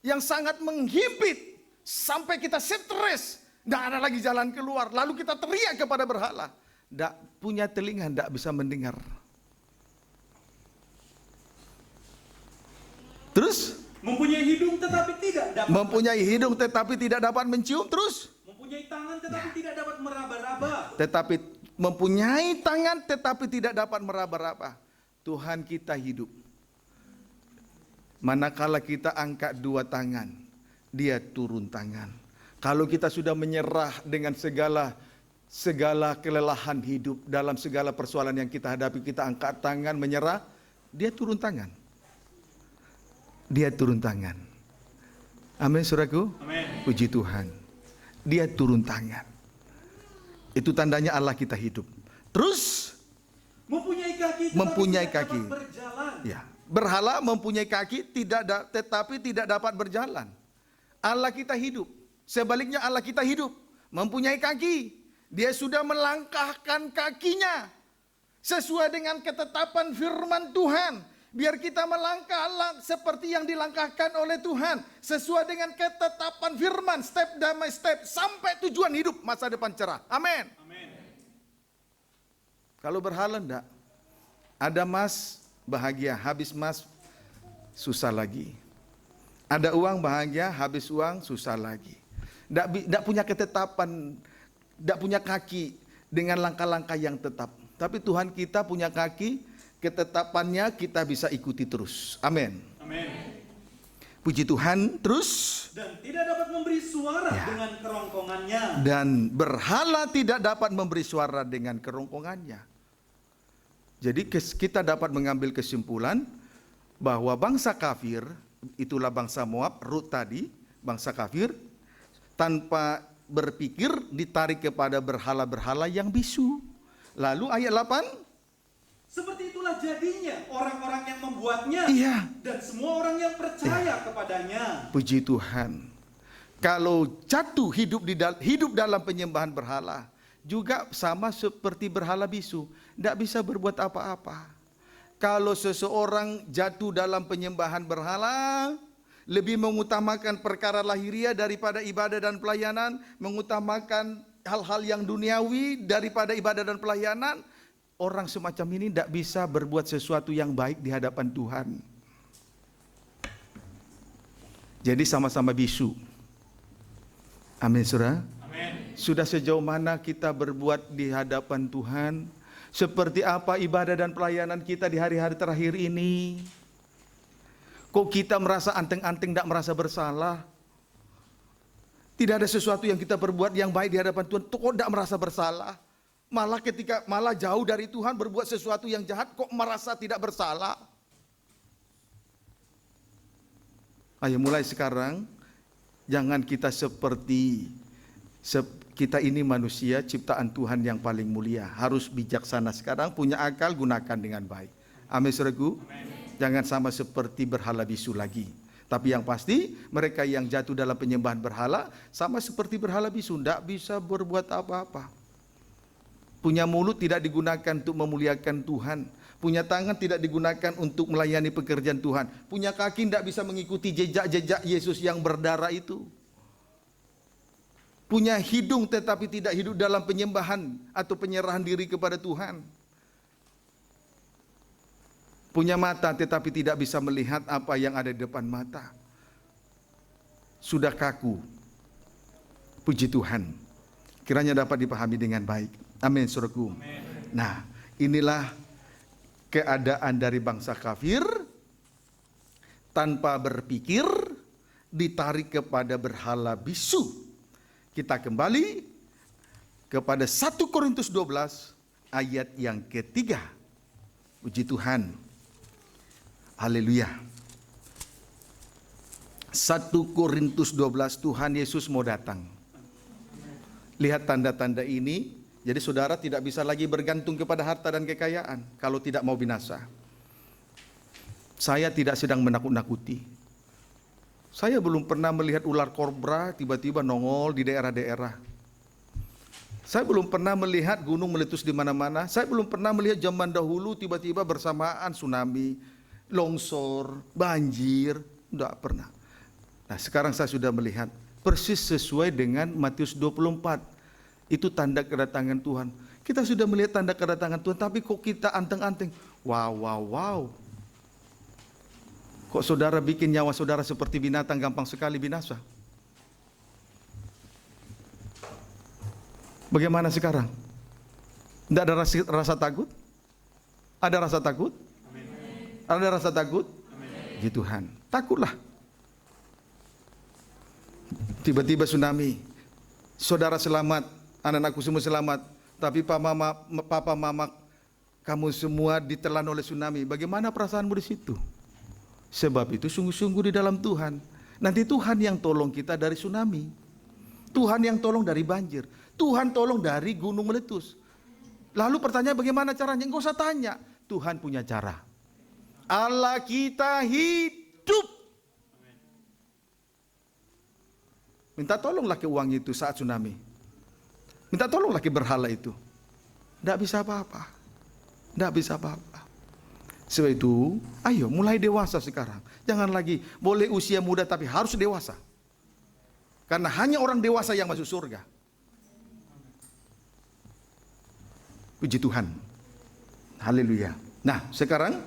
Speaker 1: yang sangat menghimpit sampai kita stres, tidak ada lagi jalan keluar, lalu kita teriak kepada berhala. Tidak punya telinga, tidak bisa mendengar. Terus
Speaker 2: Mempunyai hidung tetapi tidak dapat.
Speaker 1: mempunyai hidung tetapi tidak dapat mencium. Terus
Speaker 2: Mempunyai tangan tetapi tidak dapat meraba-raba.
Speaker 1: tetapi mempunyai tangan tetapi tidak dapat meraba-raba. Tuhan kita hidup. Manakala kita angkat dua tangan, dia turun tangan. Kalau kita sudah menyerah dengan segala kelelahan hidup, dalam segala persoalan yang kita hadapi, kita angkat tangan menyerah, dia turun tangan. Dia turun tangan. Amin saudaraku.
Speaker 2: Amin.
Speaker 1: Puji Tuhan. Dia turun tangan. Itu tandanya Allah kita hidup. Terus
Speaker 2: Mempunyai kaki tetapi
Speaker 1: Mempunyai
Speaker 2: tidak
Speaker 1: kaki.
Speaker 2: dapat berjalan.
Speaker 1: ya, berhala mempunyai kaki tetapi tidak dapat berjalan. Allah kita hidup. Sebaliknya Allah kita hidup, mempunyai kaki. Dia sudah melangkahkan kakinya sesuai dengan ketetapan firman Tuhan. Biar kita melangkah seperti yang dilangkahkan oleh Tuhan. Sesuai dengan ketetapan firman. Step demi step. Sampai tujuan hidup masa depan cerah. Amin.
Speaker 2: Amin.
Speaker 1: Kalau berhala enggak. Ada emas bahagia. Habis emas susah lagi. Ada uang bahagia. Habis uang susah lagi. Enggak punya ketetapan. Enggak punya kaki. Dengan langkah-langkah yang tetap. Tapi Tuhan kita punya kaki. Ketetapannya kita bisa ikuti terus. Amin.
Speaker 2: Amin.
Speaker 1: Puji Tuhan. Terus.
Speaker 2: Dan tidak dapat memberi suara dengan kerongkongannya.
Speaker 1: Dan berhala tidak dapat memberi suara dengan kerongkongannya. Jadi kita dapat mengambil kesimpulan bahwa bangsa kafir, itulah bangsa Moab, Rut tadi, bangsa kafir, tanpa berpikir ditarik kepada berhala-berhala yang bisu. Lalu ayat 8.
Speaker 2: Seperti itulah jadinya orang-orang yang membuatnya.
Speaker 1: Iya.
Speaker 2: Dan semua orang yang percaya kepadanya.
Speaker 1: Puji Tuhan. Kalau jatuh hidup dalam penyembahan berhala, juga sama seperti berhala bisu, tidak bisa berbuat apa-apa. Kalau seseorang jatuh dalam penyembahan berhala, lebih mengutamakan perkara lahiriah daripada ibadah dan pelayanan, mengutamakan hal-hal yang duniawi daripada ibadah dan pelayanan, orang semacam ini tidak bisa berbuat sesuatu yang baik di hadapan Tuhan. Jadi sama-sama bisu. Amin, saudara. Sudah sejauh mana kita berbuat di hadapan Tuhan? Seperti apa ibadah dan pelayanan kita di hari-hari terakhir ini? Kok kita merasa anteng-anteng, tidak merasa bersalah? Tidak ada sesuatu yang kita perbuat yang baik di hadapan Tuhan, kok tidak merasa bersalah? Malah jauh dari Tuhan berbuat sesuatu yang jahat, kok merasa tidak bersalah? Ayo mulai sekarang, jangan kita seperti kita ini manusia ciptaan Tuhan yang paling mulia, harus bijaksana sekarang, punya akal, gunakan dengan baik. Amin, saudaraku. Jangan sama seperti berhala bisu lagi. Tapi yang pasti mereka yang jatuh dalam penyembahan berhala sama seperti berhala bisu, tidak bisa berbuat apa-apa. Punya mulut tidak digunakan untuk memuliakan Tuhan, punya tangan tidak digunakan untuk melayani pekerjaan Tuhan, punya kaki tidak bisa mengikuti jejak-jejak Yesus yang berdarah itu. Punya hidung tetapi tidak hidup dalam penyembahan atau penyerahan diri kepada Tuhan. Punya mata tetapi tidak bisa melihat apa yang ada di depan mata. Sudah kaku. Puji Tuhan. Kiranya dapat dipahami dengan baik. Amin, saudaraku. Nah, inilah keadaan dari bangsa kafir tanpa berpikir ditarik kepada berhala bisu. Kita kembali kepada 1 Korintus 12 ayat yang ketiga. Puji Tuhan. Haleluya. 1 Korintus 12, Tuhan Yesus mau datang. Lihat tanda-tanda ini. Jadi saudara tidak bisa lagi bergantung kepada harta dan kekayaan kalau tidak mau binasa. Saya tidak sedang menakut-nakuti. Saya belum pernah melihat ular kobra tiba-tiba nongol di daerah-daerah. Saya belum pernah melihat gunung meletus di mana-mana. Saya belum pernah melihat zaman dahulu tiba-tiba bersamaan tsunami, longsor, banjir. Tidak pernah. Nah, sekarang saya sudah melihat persis sesuai dengan Matius 24. Itu tanda kedatangan Tuhan. Kita sudah melihat tanda kedatangan Tuhan, tapi kok kita anteng-anteng? Wow. Kok saudara bikin nyawa saudara seperti binatang, gampang sekali binasa? Bagaimana sekarang? Tidak ada rasa takut? Ada rasa takut? Amin. Ada rasa takut? Amin. Tuhan, takutlah. Tiba-tiba tsunami, saudara selamat, anak-anakku semua selamat, tapi papa mama kamu semua ditelan oleh tsunami. Bagaimana perasaanmu di situ? Sebab itu sungguh-sungguh di dalam Tuhan. Nanti Tuhan yang tolong kita dari tsunami. Tuhan yang tolong dari banjir. Tuhan tolong dari gunung meletus. Lalu pertanyaan bagaimana caranya? Enggak usah tanya. Tuhan punya cara. Allah kita hidup. Minta tolonglah ke uang itu saat tsunami. Minta tolonglah ke berhala itu. Tidak bisa apa-apa. Tidak bisa apa-apa. Sebab itu, ayo mulai dewasa sekarang. Jangan lagi boleh usia muda tapi harus dewasa. Karena hanya orang dewasa yang masuk surga. Puji Tuhan. Haleluya. Nah, sekarang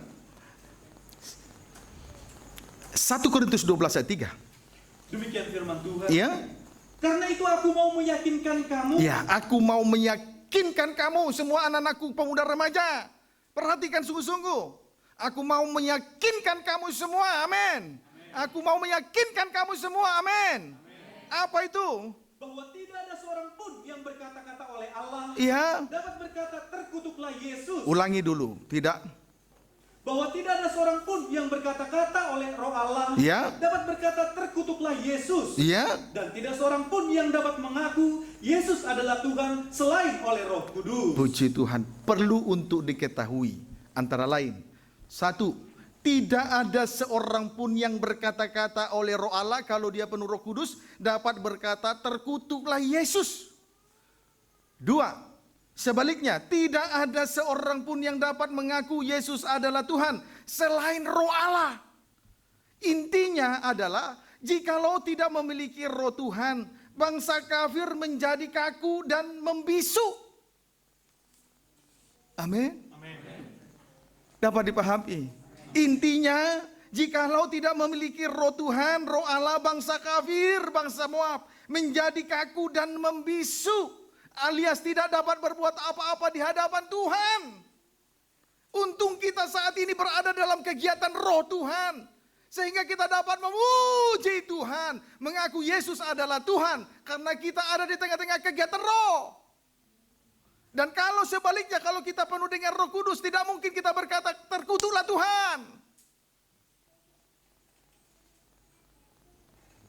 Speaker 1: 1 Korintus 12 ayat 3.
Speaker 2: Demikian firman Tuhan.
Speaker 1: Ya.
Speaker 2: Karena itu aku mau meyakinkan kamu.
Speaker 1: Ya, aku mau meyakinkan kamu semua anak-anakku pemuda remaja. Perhatikan sungguh-sungguh. Aku mau meyakinkan kamu semua, amin. Aku mau meyakinkan kamu semua, amin. Apa itu?
Speaker 2: Bahwa tidak ada seorang pun yang berkata-kata oleh Allah.
Speaker 1: Iya.
Speaker 2: Dapat berkata terkutuklah Yesus.
Speaker 1: Ulangi dulu, tidak.
Speaker 2: Bahwa tidak ada seorang pun yang berkata-kata oleh Roh Allah.
Speaker 1: Iya.
Speaker 2: Dapat berkata terkutuklah Yesus.
Speaker 1: Iya.
Speaker 2: Dan tidak seorang pun yang dapat mengaku Yesus adalah Tuhan selain oleh Roh Kudus.
Speaker 1: Puji Tuhan. Perlu untuk diketahui antara lain. 1. Tidak ada seorang pun yang berkata-kata oleh Roh Allah kalau dia penuh Roh Kudus dapat berkata terkutuklah Yesus. 2. Sebaliknya, tidak ada seorang pun yang dapat mengaku Yesus adalah Tuhan selain Roh Allah. Intinya adalah, jikalau tidak memiliki Roh Tuhan, bangsa kafir menjadi kaku dan membisu. Amin. Dapat dipahami. Intinya, jikalau tidak memiliki Roh Tuhan, Roh Allah, bangsa kafir, bangsa Moab menjadi kaku dan membisu, alias tidak dapat berbuat apa-apa di hadapan Tuhan. Untung kita saat ini berada dalam kegiatan Roh Tuhan, sehingga kita dapat memuji Tuhan, mengaku Yesus adalah Tuhan, karena kita ada di tengah-tengah kegiatan Roh. Dan kalau sebaliknya, kalau kita penuh dengan Roh Kudus, tidak mungkin kita berkata, terkutuklah Tuhan.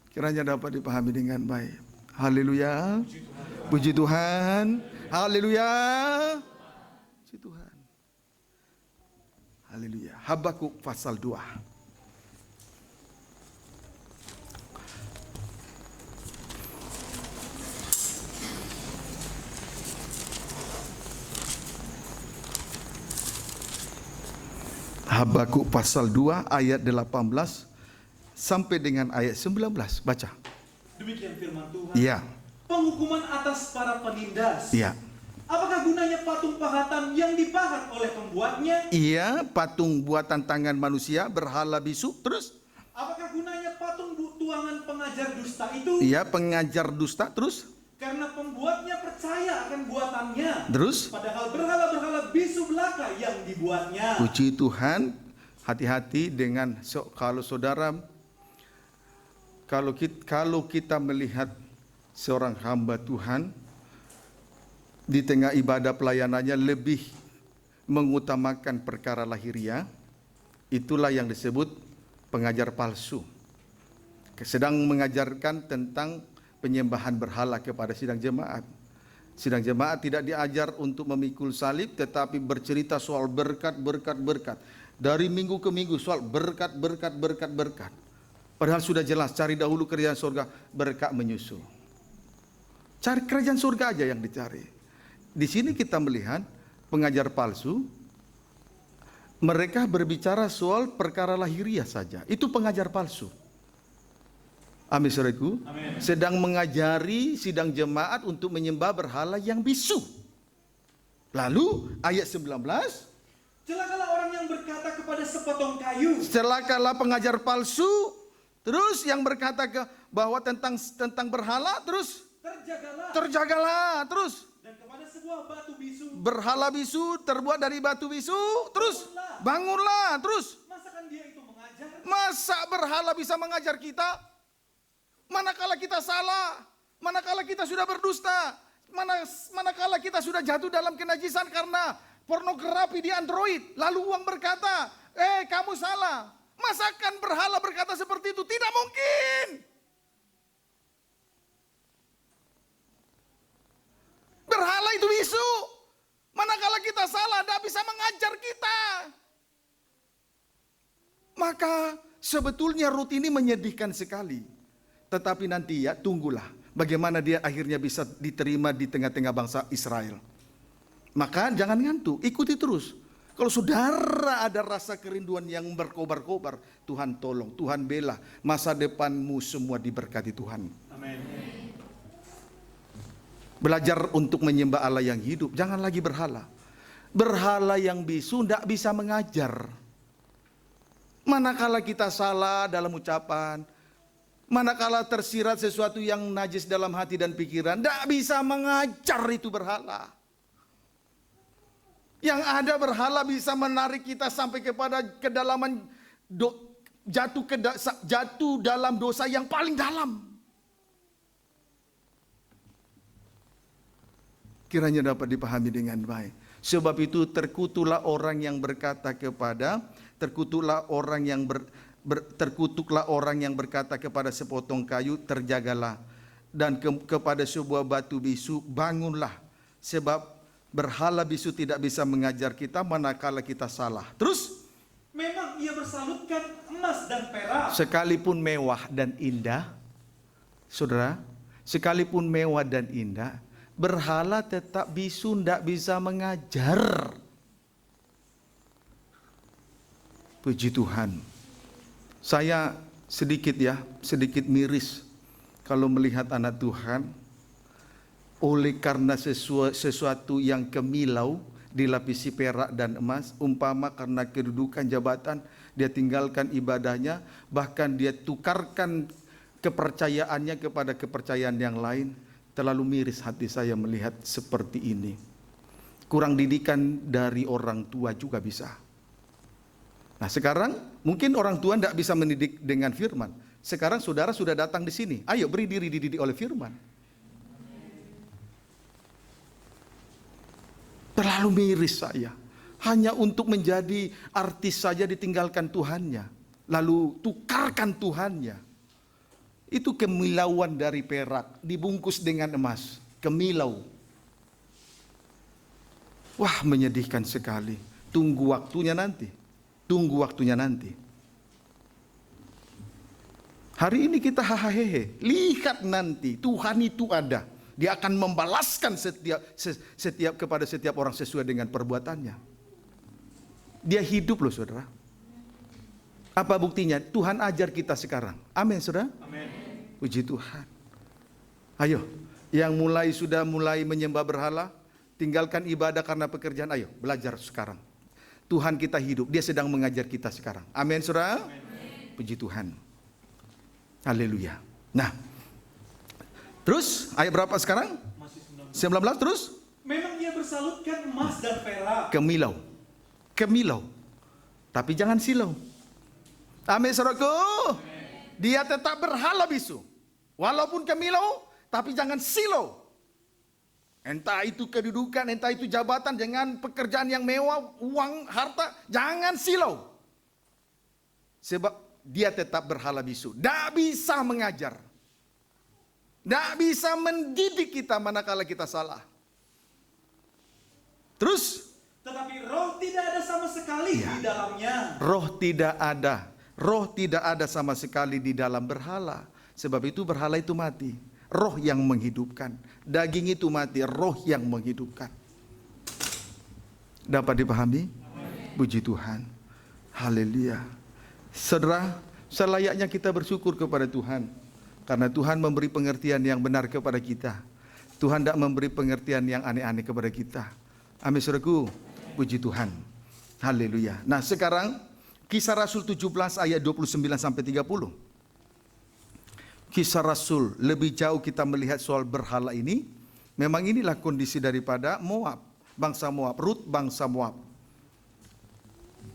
Speaker 1: Kiranya dapat dipahami dengan baik. Haleluya. Puji Tuhan. Haleluya. Puji Tuhan. Haleluya. Habakuk pasal 2. Habakuk pasal 2 ayat 18 sampai dengan ayat 19. Baca.
Speaker 2: Demikian firman Tuhan.
Speaker 1: Iya.
Speaker 2: Penghukuman atas para penindas.
Speaker 1: Iya.
Speaker 2: Apakah gunanya patung pahatan yang dipahat oleh pembuatnya?
Speaker 1: Iya, patung buatan tangan manusia, berhala bisu. Terus?
Speaker 2: Apakah gunanya patung tuangan pengajar dusta itu?
Speaker 1: Iya, pengajar dusta. Terus?
Speaker 2: Karena pembuatnya percaya akan buatannya.
Speaker 1: Terus?
Speaker 2: Padahal berhala-berhala bisu belaka yang dibuatnya.
Speaker 1: Puji Tuhan. Hati-hati dengan kalau saudara, kalau kita melihat seorang hamba Tuhan di tengah ibadah pelayanannya lebih mengutamakan perkara lahiriah, itulah yang disebut pengajar palsu. Sedang mengajarkan tentang penyembahan berhala kepada sidang jemaat. Sidang jemaat tidak diajar untuk memikul salib, tetapi bercerita soal berkat. Dari minggu ke minggu soal berkat. Padahal sudah jelas, cari dahulu kerajaan surga, berkat menyusul. Cari kerajaan surga aja yang dicari. Di sini kita melihat pengajar palsu, mereka berbicara soal perkara lahiriah saja. Itu pengajar palsu. Amin, saudaraku. Sedang mengajari sidang jemaat untuk menyembah berhala yang bisu. Lalu ayat 19.
Speaker 2: Celakalah orang yang berkata kepada sepotong kayu.
Speaker 1: Celakalah pengajar palsu. Terus yang berkata bahwa tentang berhala. Terus terjagalah. Terus
Speaker 2: Dan kepada sebuah batu bisu.
Speaker 1: berhala bisu terbuat dari batu bisu. Terus bangunlah. Terus
Speaker 2: Masakan dia itu mengajar?
Speaker 1: masa berhala bisa mengajar kita? Manakala kita salah, manakala kita sudah berdusta, manakala kita sudah jatuh dalam kenajisan karena pornografi di Android, lalu uang berkata, kamu salah. Masakan berhala berkata seperti itu? Tidak mungkin. Berhala itu bisu. Manakala kita salah, tidak bisa mengajar kita. Maka sebetulnya rut ini menyedihkan sekali. Tetapi nanti ya tunggulah bagaimana dia akhirnya bisa diterima di tengah-tengah bangsa Israel. Maka jangan ngantuk, ikuti terus. Kalau saudara ada rasa kerinduan yang berkobar-kobar, Tuhan tolong, Tuhan bela, masa depanmu semua diberkati Tuhan.
Speaker 2: Amin.
Speaker 1: Belajar untuk menyembah Allah yang hidup, jangan lagi berhala. Berhala yang bisu tidak bisa mengajar. Manakala kita salah dalam ucapan, manakala tersirat sesuatu yang najis dalam hati dan pikiran, tidak bisa mengajar itu berhala. Yang ada berhala bisa menarik kita sampai kepada kedalaman jatuh dalam dosa yang paling dalam. Kiranya dapat dipahami dengan baik. Sebab itu terkutuklah orang yang berkata terkutuklah orang yang berkata kepada sepotong kayu, terjagalah, dan kepada sebuah batu bisu, bangunlah, sebab berhala bisu tidak bisa mengajar kita manakala kita salah. Terus,
Speaker 2: memang ia bersalutkan emas dan perak.
Speaker 1: Sekalipun mewah dan indah, saudara, sekalipun mewah dan indah, Berhala tetap bisu, ndak bisa mengajar. Puji Tuhan. Saya sedikit miris kalau melihat anak Tuhan oleh karena sesuatu yang kemilau dilapisi perak dan emas, umpama karena kedudukan jabatan dia tinggalkan ibadahnya, bahkan dia tukarkan kepercayaannya kepada kepercayaan yang lain. Terlalu miris hati saya melihat seperti ini. Kurang didikan dari orang tua juga bisa. Nah sekarang mungkin orang tua tidak bisa mendidik dengan firman. Sekarang saudara sudah datang di sini. Ayo beri diri dididik oleh firman. Terlalu miris saya. Hanya untuk menjadi artis saja ditinggalkan Tuhannya. Lalu tukarkan Tuhannya. Itu kemilauan dari perak dibungkus dengan emas. Kemilau. Wah menyedihkan sekali. Tunggu waktunya nanti. Tunggu waktunya nanti. Hari ini kita hahaha. Lihat nanti Tuhan itu ada. Dia akan membalaskan setiap kepada setiap orang sesuai dengan perbuatannya. Dia hidup loh saudara. Apa buktinya? Tuhan ajar kita sekarang. Amin saudara.
Speaker 2: Amin.
Speaker 1: Puji Tuhan. Ayo, yang sudah mulai menyembah berhala, tinggalkan ibadah karena pekerjaan. Ayo, belajar sekarang. Tuhan kita hidup, dia sedang mengajar kita sekarang. Amin, saudara. Amin. Puji Tuhan. Haleluya. Nah, terus ayat berapa sekarang?
Speaker 2: Masih
Speaker 1: 19 terus?
Speaker 2: Memang ia bersalutkan emas dan perak.
Speaker 1: Kemilau. Kemilau. Tapi jangan silau. Amin, saudaraku. Dia tetap berhala bisu. Walaupun kemilau, tapi jangan silau. Entah itu kedudukan, entah itu jabatan, dengan pekerjaan yang mewah, uang, harta, jangan silau. Sebab dia tetap berhala bisu. Tidak bisa mengajar. Tidak bisa mendidik kita manakala kita salah. Terus?
Speaker 2: Tetapi roh tidak ada sama sekali di dalamnya.
Speaker 1: Roh tidak ada. Roh tidak ada sama sekali di dalam berhala. Sebab itu berhala itu mati. Roh yang menghidupkan. Daging itu mati, roh yang menghidupkan. Dapat dipahami? Amin. Puji Tuhan. Haleluya. Saudara, selayaknya kita bersyukur kepada Tuhan. Karena Tuhan memberi pengertian yang benar kepada kita. Tuhan tidak memberi pengertian yang aneh-aneh kepada kita. Amin saudaraku. Puji Tuhan. Haleluya. Nah sekarang Kisah Rasul 17 ayat 29 sampai 30. Kisah Rasul, lebih jauh kita melihat soal berhala ini. Memang inilah kondisi daripada Moab, bangsa Moab, Rut bangsa Moab.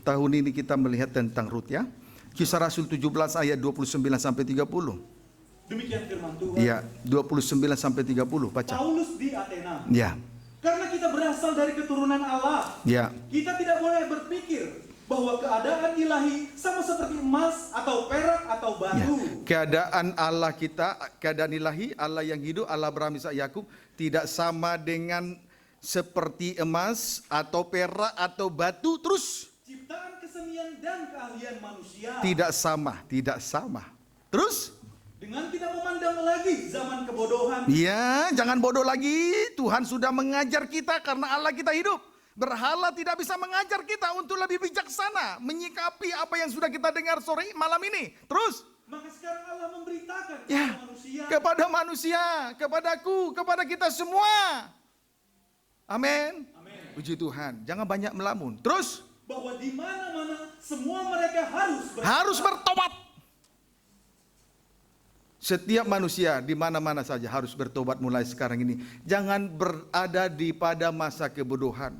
Speaker 1: Tahun ini kita melihat tentang Rut ya. Kisah Rasul 17 ayat 29 sampai 30.
Speaker 2: Demikian firman Tuhan.
Speaker 1: Ya, 29 sampai 30 baca.
Speaker 2: Paulus di Athena.
Speaker 1: Ya.
Speaker 2: Karena kita berasal dari keturunan Allah.
Speaker 1: Ya.
Speaker 2: Kita tidak boleh berpikir bahwa keadaan ilahi sama seperti emas atau perak atau batu.
Speaker 1: Ya. Keadaan Allah kita, keadaan ilahi, Allah yang hidup, Allah Abraham, Ishak, Yakub tidak sama dengan seperti emas atau perak atau batu. Terus
Speaker 2: ciptaan kesenian dan keahlian manusia.
Speaker 1: Tidak sama, tidak sama. Terus
Speaker 2: dengan tidak memandang lagi zaman kebodohan.
Speaker 1: ya, jangan bodoh lagi. Tuhan sudah mengajar kita karena Allah kita hidup. Berhala tidak bisa mengajar kita untuk lebih bijaksana menyikapi apa yang sudah kita dengar sore malam ini. Terus
Speaker 2: maka sekarang Allah memberitakan
Speaker 1: kepada manusia, kepadaku, kepada kita semua. Amin. Puji Tuhan. Jangan banyak melamun. Terus
Speaker 2: bahwa di mana-mana semua mereka harus
Speaker 1: bertobat. Setiap manusia di mana-mana saja harus bertobat mulai sekarang ini. Jangan berada di pada masa kebodohan.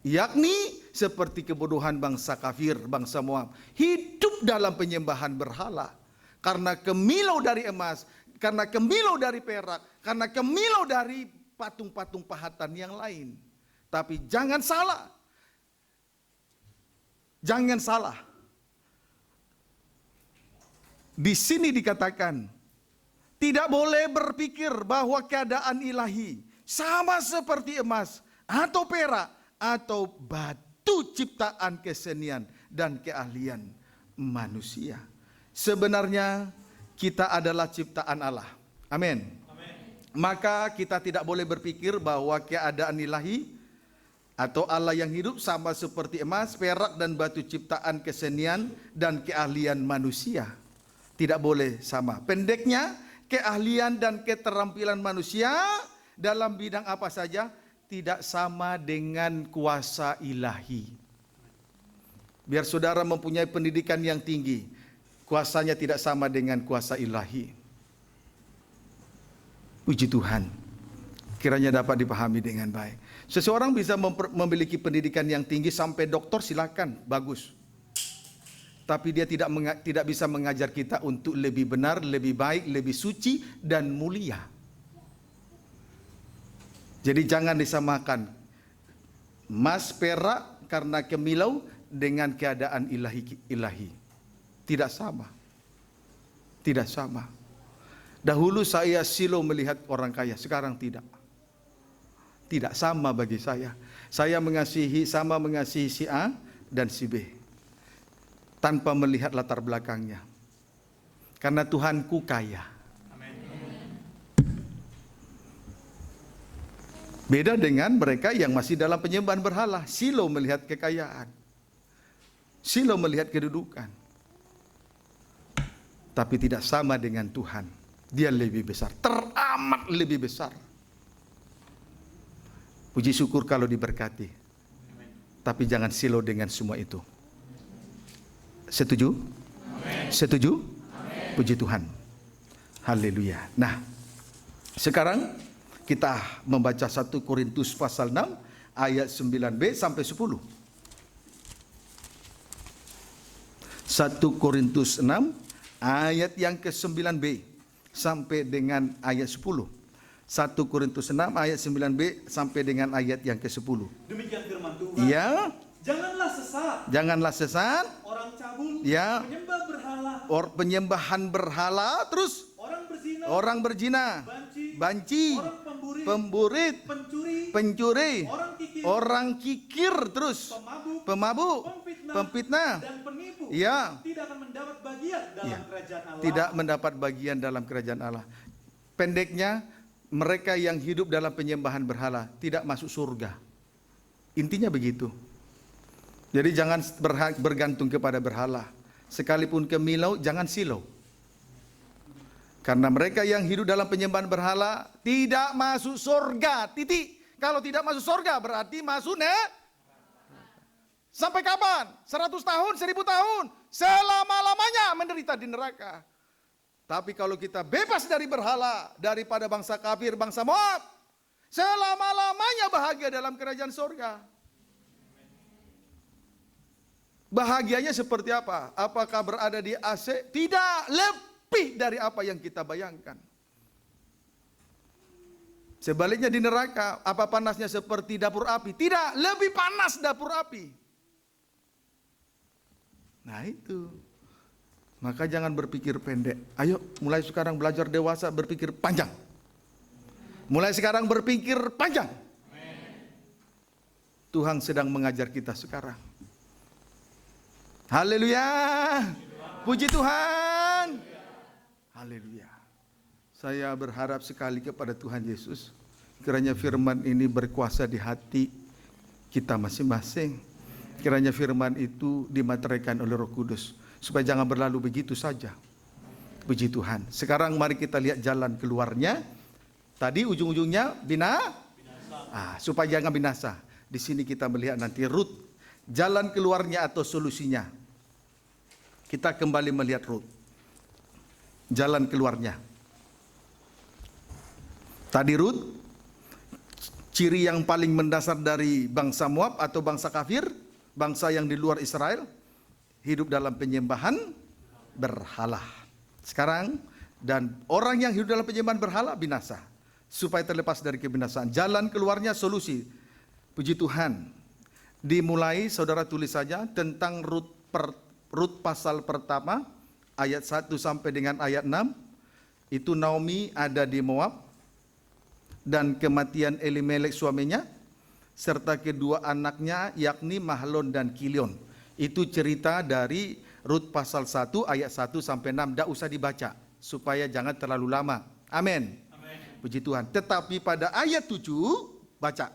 Speaker 1: Yakni seperti kebodohan bangsa kafir, bangsa Moab. Hidup dalam penyembahan berhala. Karena kemilau dari emas, karena kemilau dari perak, karena kemilau dari patung-patung pahatan yang lain. Tapi jangan salah. Jangan salah. Di sini dikatakan, tidak boleh berpikir bahwa keadaan ilahi sama seperti emas atau perak atau batu ciptaan kesenian dan keahlian manusia. Sebenarnya kita adalah ciptaan Allah. Amin. maka kita tidak boleh berpikir bahwa keadaan ilahi atau Allah yang hidup sama seperti emas, perak, dan batu ciptaan kesenian dan keahlian manusia. Tidak boleh sama. Pendeknya, keahlian dan keterampilan manusia dalam bidang apa saja tidak sama dengan kuasa ilahi. Biar saudara mempunyai pendidikan yang tinggi, kuasanya tidak sama dengan kuasa ilahi. Puji Tuhan, kiranya dapat dipahami dengan baik. Seseorang bisa memiliki pendidikan yang tinggi sampai doktor, silakan, bagus. Tapi dia tidak bisa mengajar kita untuk lebih benar, lebih baik, lebih suci dan mulia. Jadi jangan disamakan emas, perak karena kemilau dengan keadaan ilahi. Tidak sama. Tidak sama. Dahulu saya silau melihat orang kaya, sekarang tidak. Tidak sama bagi saya. Saya sama mengasihi si A dan si B, tanpa melihat latar belakangnya. Karena Tuhanku kaya. Beda dengan mereka yang masih dalam penyembahan berhala. Silau melihat kekayaan. Silau melihat kedudukan. Tapi tidak sama dengan Tuhan. Dia lebih besar, teramat lebih besar. Puji syukur kalau diberkati. Tapi jangan silau dengan semua itu. Setuju? Amen. Setuju? Amen. Puji Tuhan. Haleluya. Nah, sekarang kita membaca 1 Korintus pasal 6 ayat 9b sampai 10. 1 Korintus 6 ayat yang ke-9b sampai dengan ayat 10. 1 Korintus 6 ayat 9b sampai dengan ayat yang ke-10.
Speaker 2: Demikian firman Tuhan.
Speaker 1: Ya.
Speaker 2: Janganlah sesat.
Speaker 1: Janganlah sesat.
Speaker 2: Orang cabul.
Speaker 1: Ya.
Speaker 2: Penyembah berhala.
Speaker 1: Penyembahan berhala. Terus. Orang berzina. Banci.
Speaker 2: Orang
Speaker 1: pemburit. Pencuri. Orang kikir. Terus. Pemabuk. Pemfitnah.
Speaker 2: Dan penipu.
Speaker 1: Ya.
Speaker 2: Tidak akan mendapat bagian dalam kerajaan Allah.
Speaker 1: Tidak mendapat bagian dalam kerajaan Allah. Pendeknya, mereka yang hidup dalam penyembahan berhala tidak masuk surga. Intinya begitu. Jadi jangan bergantung kepada berhala. Sekalipun kemilau, jangan silau. Karena mereka yang hidup dalam penyembahan berhala tidak masuk surga. Titik. Kalau tidak masuk surga berarti masuk sampai kapan? 100 tahun, 1000 tahun. Selama-lamanya menderita di neraka. Tapi kalau kita bebas dari berhala, daripada bangsa kafir, bangsa Moab, selama-lamanya bahagia dalam kerajaan surga. Bahagianya seperti apa? Apakah berada di AC? Tidak, lebih dari apa yang kita bayangkan. Sebaliknya di neraka, apa panasnya seperti dapur api? Tidak, lebih panas dapur api. Nah itu. Maka jangan berpikir pendek. Ayo mulai sekarang belajar dewasa berpikir panjang. Mulai sekarang berpikir panjang. Tuhan sedang mengajar kita sekarang. Haleluya. Puji Tuhan. Haleluya. Saya berharap sekali kepada Tuhan Yesus. Kiranya firman ini berkuasa di hati kita masing-masing. Kiranya firman itu dimateraikan oleh Roh Kudus. Supaya jangan berlalu begitu saja. Puji Tuhan. Sekarang mari kita lihat jalan keluarnya. Tadi ujung-ujungnya binasa. Supaya jangan binasa. Di sini kita melihat nanti Rut. Jalan keluarnya atau solusinya. Kita kembali melihat Rut. Jalan keluarnya. Tadi Rut. Ciri yang paling mendasar dari bangsa Moab atau bangsa kafir. Bangsa yang di luar Israel. Hidup dalam penyembahan berhala. Sekarang, dan orang yang hidup dalam penyembahan berhala binasa. Supaya terlepas dari kebinasaan. Jalan keluarnya solusi. Puji Tuhan. Dimulai, saudara tulis saja tentang Rut pasal pertama. Ayat 1 sampai dengan ayat 6. Itu Naomi ada di Moab. Dan kematian Elimelek suaminya. Serta kedua anaknya yakni Mahlon dan Kilion. Itu cerita dari Rut pasal 1 ayat 1 sampai 6. Tidak usah dibaca supaya jangan terlalu lama. Amin. Puji Tuhan. Tetapi pada ayat 7, baca.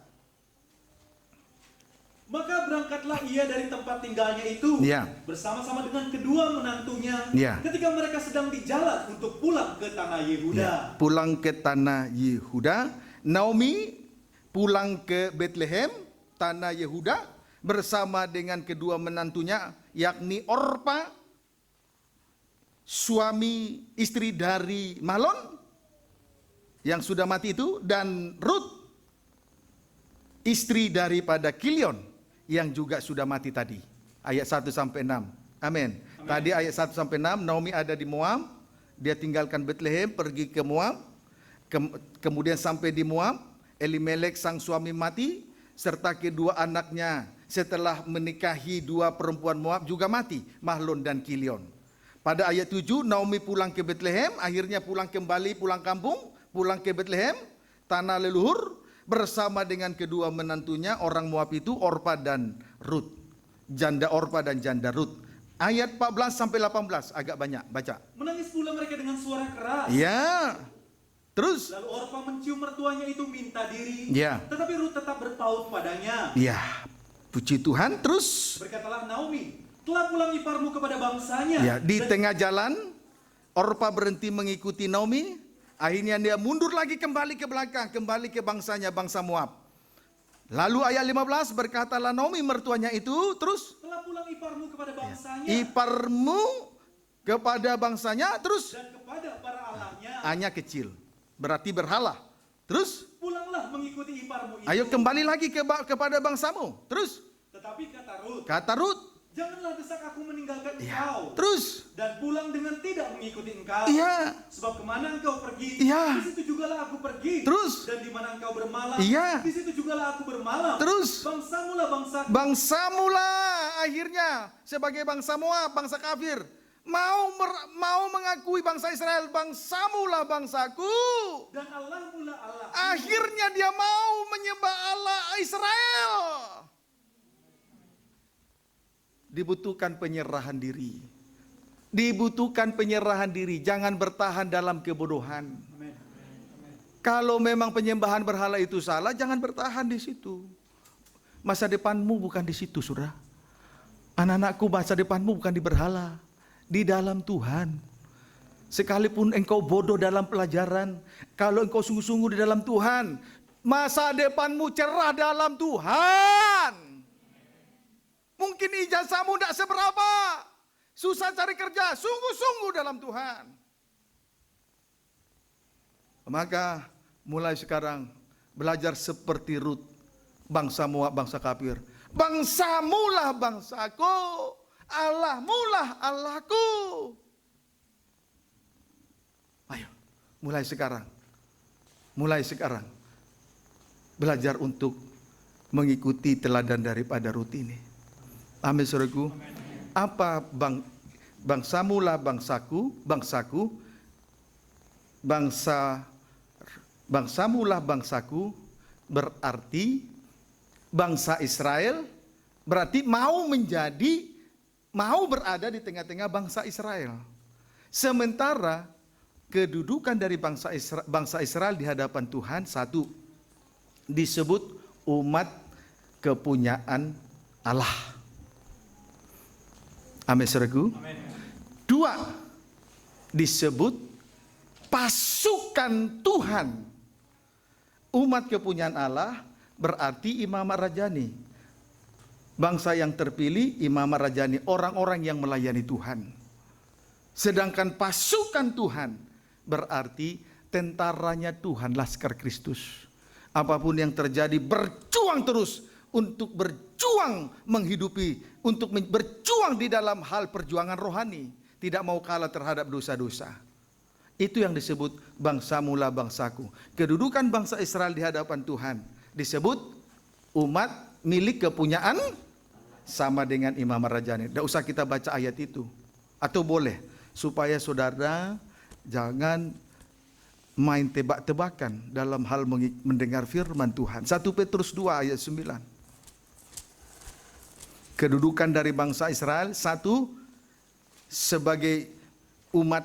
Speaker 2: Maka berangkatlah ia dari tempat tinggalnya itu
Speaker 1: Ya.
Speaker 2: bersama-sama dengan kedua menantunya
Speaker 1: Ya.
Speaker 2: ketika mereka sedang di jalan untuk pulang ke tanah Yehuda.
Speaker 1: Ya, pulang ke tanah Yehuda. Naomi pulang ke Bethlehem, tanah Yehuda, bersama dengan kedua menantunya, yakni Orpa, suami istri dari Malon yang sudah mati itu, dan Ruth, istri daripada Kilion yang juga sudah mati tadi. Ayat 1 sampai 6. Amin. Tadi ayat 1 sampai 6, Naomi ada di Moab, dia tinggalkan Bethlehem, pergi ke Moab. Kemudian sampai di Moab, Elimelek sang suami mati, serta kedua anaknya setelah menikahi dua perempuan Moab juga mati, Mahlon dan Kilion. Pada ayat 7, Naomi pulang ke Bethlehem, akhirnya pulang kampung, pulang ke Bethlehem, tanah leluhur, bersama dengan kedua menantunya orang Moab itu, Orpa dan Ruth. Janda Orpa dan janda Ruth. Ayat 14 sampai 18 agak banyak, baca.
Speaker 2: Menangis pula mereka dengan suara keras.
Speaker 1: Ya. Terus?
Speaker 2: Lalu Orpa mencium mertuanya itu minta diri.
Speaker 1: Ya.
Speaker 2: Tetapi Ruth tetap berpaut padanya.
Speaker 1: Ya. Puji Tuhan. Terus?
Speaker 2: Berkatalah Naomi, telah pulang iparmu kepada bangsanya.
Speaker 1: Ya, di tengah jalan Orpa berhenti mengikuti Naomi. Akhirnya dia mundur lagi, kembali ke belakang, kembali ke bangsanya, bangsa Moab. Lalu ayat 15, berkatalah Naomi mertuanya itu, terus?
Speaker 2: Telah pulang iparmu kepada bangsanya.
Speaker 1: Iparmu kepada bangsanya, terus?
Speaker 2: Dan kepada para allahnya.
Speaker 1: A-nya kecil, berarti berhala. Terus?
Speaker 2: Pulanglah mengikuti iparmu itu.
Speaker 1: Ayo kembali lagi kepada bangsamu. Terus?
Speaker 2: Tetapi
Speaker 1: Kata Ruth,
Speaker 2: janganlah desak aku meninggalkan
Speaker 1: ya.
Speaker 2: engkau.
Speaker 1: Terus?
Speaker 2: Dan pulang dengan tidak mengikuti engkau.
Speaker 1: Iya.
Speaker 2: Sebab kemana engkau pergi,
Speaker 1: Iya.
Speaker 2: di situ jugalah aku pergi.
Speaker 1: Terus?
Speaker 2: Dan di mana engkau bermalam,
Speaker 1: Iya.
Speaker 2: di situ jugalah aku bermalam.
Speaker 1: Terus?
Speaker 2: Bangsamulah bangsaku.
Speaker 1: Bangsamulah akhirnya sebagai bangsa Moab, bangsa kafir, mau mengakui bangsa Israel, bangsamulah bangsaku.
Speaker 2: Dan Allahmulah Allah.
Speaker 1: Akhirnya dia mau menyembah Allah Israel. Dibutuhkan penyerahan diri. Dibutuhkan penyerahan diri, jangan bertahan dalam kebodohan.
Speaker 2: Amin.
Speaker 1: Kalau memang penyembahan berhala itu salah, jangan bertahan di situ. Masa depanmu bukan di situ, saudara. Anak-anakku, masa depanmu bukan di berhala, di dalam Tuhan. Sekalipun engkau bodoh dalam pelajaran, kalau engkau sungguh-sungguh di dalam Tuhan, masa depanmu cerah dalam Tuhan. Mungkin ijazahmu tidak seberapa, susah cari kerja, sungguh-sungguh dalam Tuhan. Maka mulai sekarang belajar seperti Ruth, bangsa Moab, bangsa kafir. Bangsamulah bangsaku, Allahmulah Allahku. Ayo, mulai sekarang belajar untuk mengikuti teladan daripada Ruth ini. Amin, saudaraku. Apa bangsamulah bangsaku, bangsamulah bangsaku berarti bangsa Israel, berarti mau berada di tengah-tengah bangsa Israel. Sementara kedudukan dari bangsa Israel di hadapan Tuhan, satu, disebut umat kepunyaan Allah. Amin, saudaraku. Dua, disebut pasukan Tuhan. Umat kepunyaan Allah berarti imamat rajani. Bangsa yang terpilih, imamat rajani, orang-orang yang melayani Tuhan. Sedangkan pasukan Tuhan berarti tentaranya Tuhan, Laskar Kristus. Apapun yang terjadi, berjuang terus untuk berjuang menghidupi, untuk berjuang di dalam hal perjuangan rohani, tidak mau kalah terhadap dosa-dosa. Itu yang disebut bangsamulah bangsaku. Kedudukan bangsa Israel di hadapan Tuhan disebut umat milik kepunyaan sama dengan imamat rajani. Tidak usah kita baca ayat itu, atau boleh, supaya saudara jangan main tebak-tebakan dalam hal mendengar firman Tuhan. 1 Petrus 2 ayat 9. Kedudukan dari bangsa Israel, satu, sebagai umat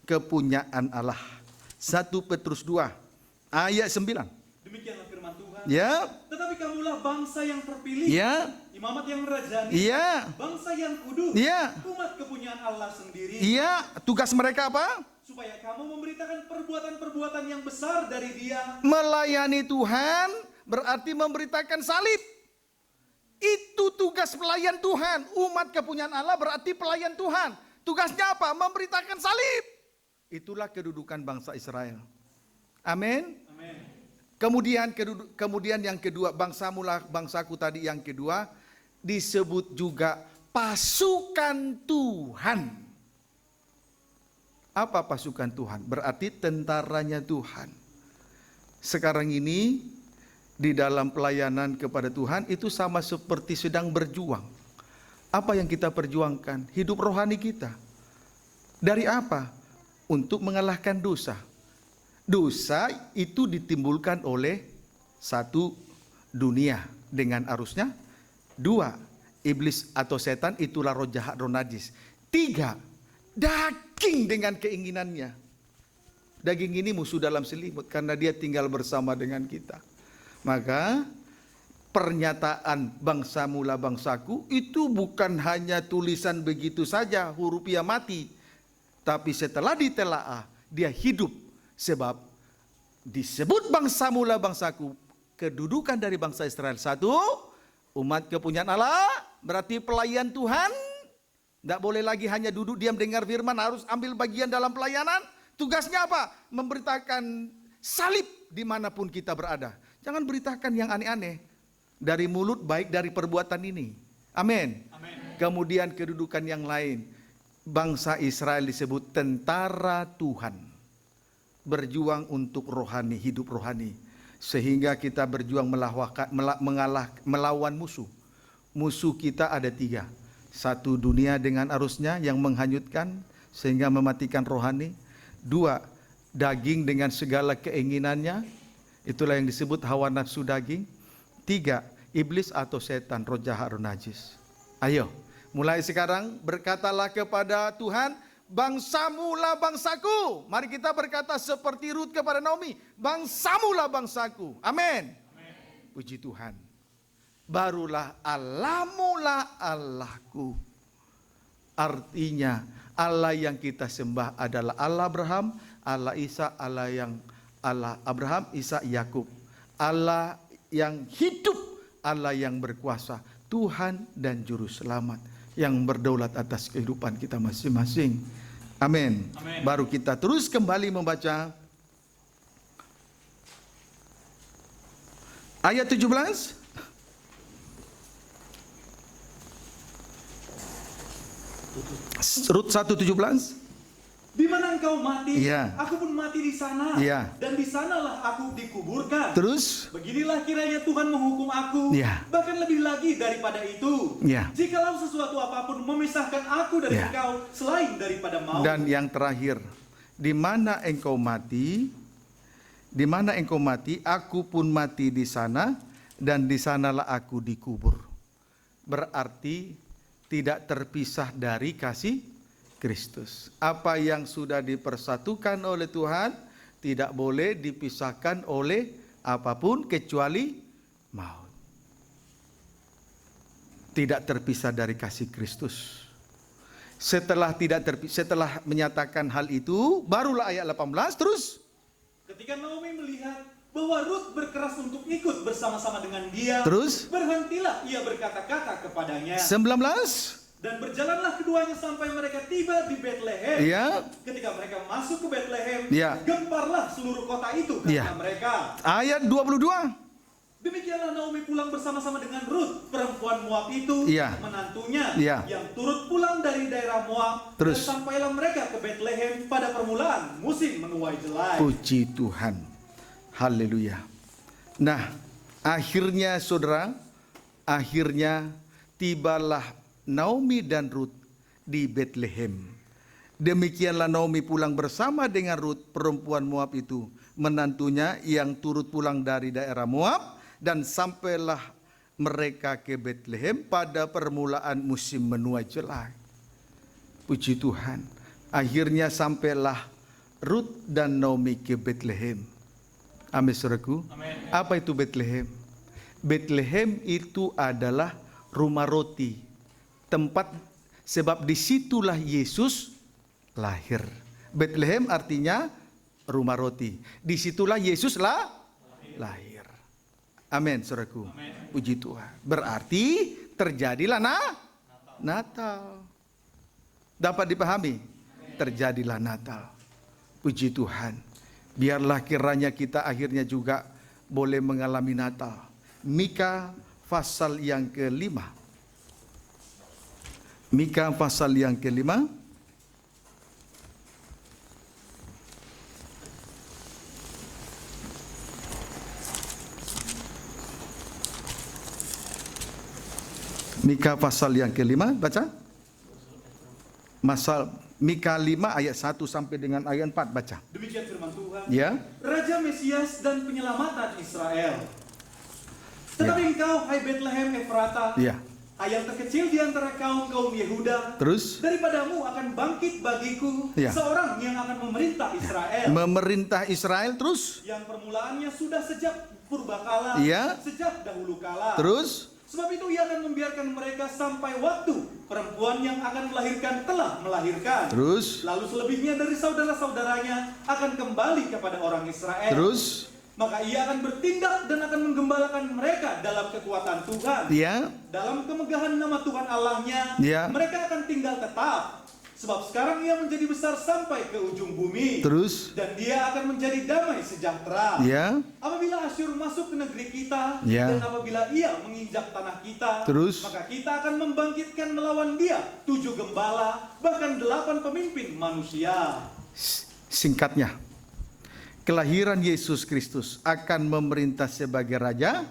Speaker 1: kepunyaan Allah. 1 Petrus 2 ayat 9.
Speaker 2: Demikianlah firman Tuhan.
Speaker 1: Ya,
Speaker 2: Tetapi kamulah bangsa yang terpilih,
Speaker 1: ya,
Speaker 2: imamat yang rajani,
Speaker 1: ya,
Speaker 2: bangsa yang kudus,
Speaker 1: ya,
Speaker 2: umat kepunyaan Allah sendiri,
Speaker 1: ya. Tugas mereka apa?
Speaker 2: supaya kamu memberitakan perbuatan-perbuatan yang besar dari Dia.
Speaker 1: Melayani Tuhan berarti memberitakan salib. Itu tugas pelayan Tuhan. Umat kepunyaan Allah berarti pelayan Tuhan. Tugasnya apa? Memberitakan salib. Itulah kedudukan bangsa Israel. Amin.
Speaker 2: Amin.
Speaker 1: Kemudian yang kedua, bangsamu lah bangsaku tadi yang kedua disebut juga pasukan Tuhan. Apa pasukan Tuhan? Berarti tentaranya Tuhan. Sekarang ini di dalam pelayanan kepada Tuhan itu sama seperti sedang berjuang. Apa yang kita perjuangkan? Hidup rohani kita. Dari apa? Untuk mengalahkan dosa. Dosa itu ditimbulkan oleh satu, dunia dengan arusnya. Dua, iblis atau setan, itulah roh jahat, roh najis. Tiga, daging dengan keinginannya. Daging ini musuh dalam selimut karena dia tinggal bersama dengan kita. Maka pernyataan bangsa mula bangsaku itu bukan hanya tulisan begitu saja, hurufiah mati. Tapi setelah ditelaah, dia hidup. Sebab disebut bangsa mula bangsaku, kedudukan dari bangsa Israel. Satu, umat kepunyaan Allah, berarti pelayan Tuhan. Tidak boleh lagi hanya duduk diam dengar firman, harus ambil bagian dalam pelayanan. Tugasnya apa? Memberitakan salib dimanapun kita berada. Jangan beritakan yang aneh-aneh. Dari mulut baik dari perbuatan ini. Amin. Kemudian kedudukan yang lain. Bangsa Israel disebut tentara Tuhan. Berjuang untuk rohani, hidup rohani. Sehingga kita berjuang melawan musuh. Musuh kita ada tiga. Satu, dunia dengan arusnya yang menghanyutkan sehingga mematikan rohani. Dua, daging dengan segala keinginannya. Itulah yang disebut hawa nafsu daging. Tiga, iblis atau setan, roh jahat, roh najis. Ayo, mulai sekarang berkatalah kepada Tuhan, bangsamu lah bangsaku. Mari kita berkata seperti Rut kepada Naomi, bangsamu lah bangsaku. Amin. Puji Tuhan. Barulah Allahmu lah Allahku. Artinya Allah yang kita sembah adalah Allah Abraham, Allah Isa, Allah Abraham, Ishak, Yakub. Allah yang hidup, Allah yang berkuasa, Tuhan dan juru selamat yang berdaulat atas kehidupan kita masing-masing. Amin. Baru kita terus kembali membaca ayat 17. Rut 1:17.
Speaker 2: Di mana engkau mati,
Speaker 1: Iya.
Speaker 2: aku pun mati di sana.
Speaker 1: Iya.
Speaker 2: Dan di sanalah aku dikuburkan.
Speaker 1: Terus
Speaker 2: Beginilah kiranya Tuhan menghukum aku.
Speaker 1: Iya.
Speaker 2: Bahkan lebih lagi daripada itu.
Speaker 1: Iya.
Speaker 2: Jikalau sesuatu apapun memisahkan aku dari
Speaker 1: Iya.
Speaker 2: engkau selain daripada maut.
Speaker 1: dan yang terakhir, di mana engkau mati, di mana engkau mati, aku pun mati di sana dan di sanalah aku dikubur. Berarti tidak terpisah dari kasih Kristus. Apa yang sudah dipersatukan oleh Tuhan tidak boleh dipisahkan oleh apapun kecuali maut. Tidak terpisah dari kasih Kristus. Setelah menyatakan hal itu, barulah ayat 18 terus.
Speaker 2: Ketika Naomi melihat bahwa Rut berkeras untuk ikut bersama-sama dengan dia,
Speaker 1: Terus?
Speaker 2: berhentilah ia berkata-kata kepadanya.
Speaker 1: 19.
Speaker 2: Dan berjalanlah keduanya sampai mereka tiba di Bethlehem.
Speaker 1: Ya.
Speaker 2: Ketika mereka masuk ke Bethlehem,
Speaker 1: Ya.
Speaker 2: gemparlah seluruh kota itu karena
Speaker 1: Ya.
Speaker 2: mereka.
Speaker 1: Ayat 22.
Speaker 2: Demikianlah Naomi pulang bersama-sama dengan Rut, perempuan Moab itu,
Speaker 1: Ya.
Speaker 2: menantunya,
Speaker 1: Ya.
Speaker 2: yang turut pulang dari daerah Moab.
Speaker 1: Terus?
Speaker 2: Dan sampailah mereka ke Bethlehem pada permulaan musim menuai jelai.
Speaker 1: Puji Tuhan. Haleluya. Nah, akhirnya saudara, tibalah Naomi dan Rut di Bethlehem. Demikianlah Naomi pulang bersama dengan Rut, perempuan Moab itu, menantunya yang turut pulang dari daerah Moab, dan sampailah mereka ke Bethlehem pada permulaan musim menuai jelai. Puji Tuhan. Akhirnya sampailah Rut dan Naomi ke Bethlehem. Amin, saudaraku. Apa itu Bethlehem? Bethlehem itu adalah rumah roti, tempat, sebab disitulah Yesus lahir. Bethlehem artinya rumah roti. Disitulah Yesus lahir. Amin, saudaraku. Puji Tuhan. Berarti terjadilah Natal. Dapat dipahami? Terjadilah Natal. Puji Tuhan. Biarlah kiranya kita akhirnya juga boleh mengalami Natal. Mika pasal yang ke-5. Mika pasal yang ke-5. Mika pasal yang ke-5, baca. Mika 5 ayat 1 sampai dengan ayat 4, baca.
Speaker 2: Demikian firman Tuhan.
Speaker 1: Ya.
Speaker 2: Raja Mesias dan penyelamatan Israel. Tetapi engkau, hai Bethlehem Efrata,
Speaker 1: Ya.
Speaker 2: hai yang terkecil di antara kaum Yehuda,
Speaker 1: Terus
Speaker 2: daripadamu akan bangkit bagiku
Speaker 1: Ya.
Speaker 2: seorang yang akan memerintah Israel.
Speaker 1: memerintah Israel, terus.
Speaker 2: Yang permulaannya sudah sejak purbakala,
Speaker 1: Ya.
Speaker 2: sejak dahulu kala.
Speaker 1: Terus
Speaker 2: Sebab itu ia akan membiarkan mereka sampai waktu perempuan yang akan melahirkan telah melahirkan.
Speaker 1: Terus
Speaker 2: Lalu selebihnya dari saudara-saudaranya akan kembali kepada orang Israel.
Speaker 1: Terus
Speaker 2: Maka ia akan bertindak dan akan menggembalakan mereka dalam kekuatan Tuhan.
Speaker 1: Ya.
Speaker 2: Dalam kemegahan nama Tuhan Allahnya,
Speaker 1: Ya.
Speaker 2: mereka akan tinggal tetap. Sebab sekarang ia menjadi besar sampai ke ujung bumi.
Speaker 1: Terus
Speaker 2: Dan dia akan menjadi damai sejahtera.
Speaker 1: Ya.
Speaker 2: Apabila Asyur masuk ke negeri kita,
Speaker 1: Ya.
Speaker 2: dan apabila ia menginjak tanah kita,
Speaker 1: Terus
Speaker 2: maka kita akan membangkitkan melawan dia 7 gembala, bahkan 8 pemimpin manusia.
Speaker 1: Singkatnya, kelahiran Yesus Kristus akan memerintah sebagai Raja,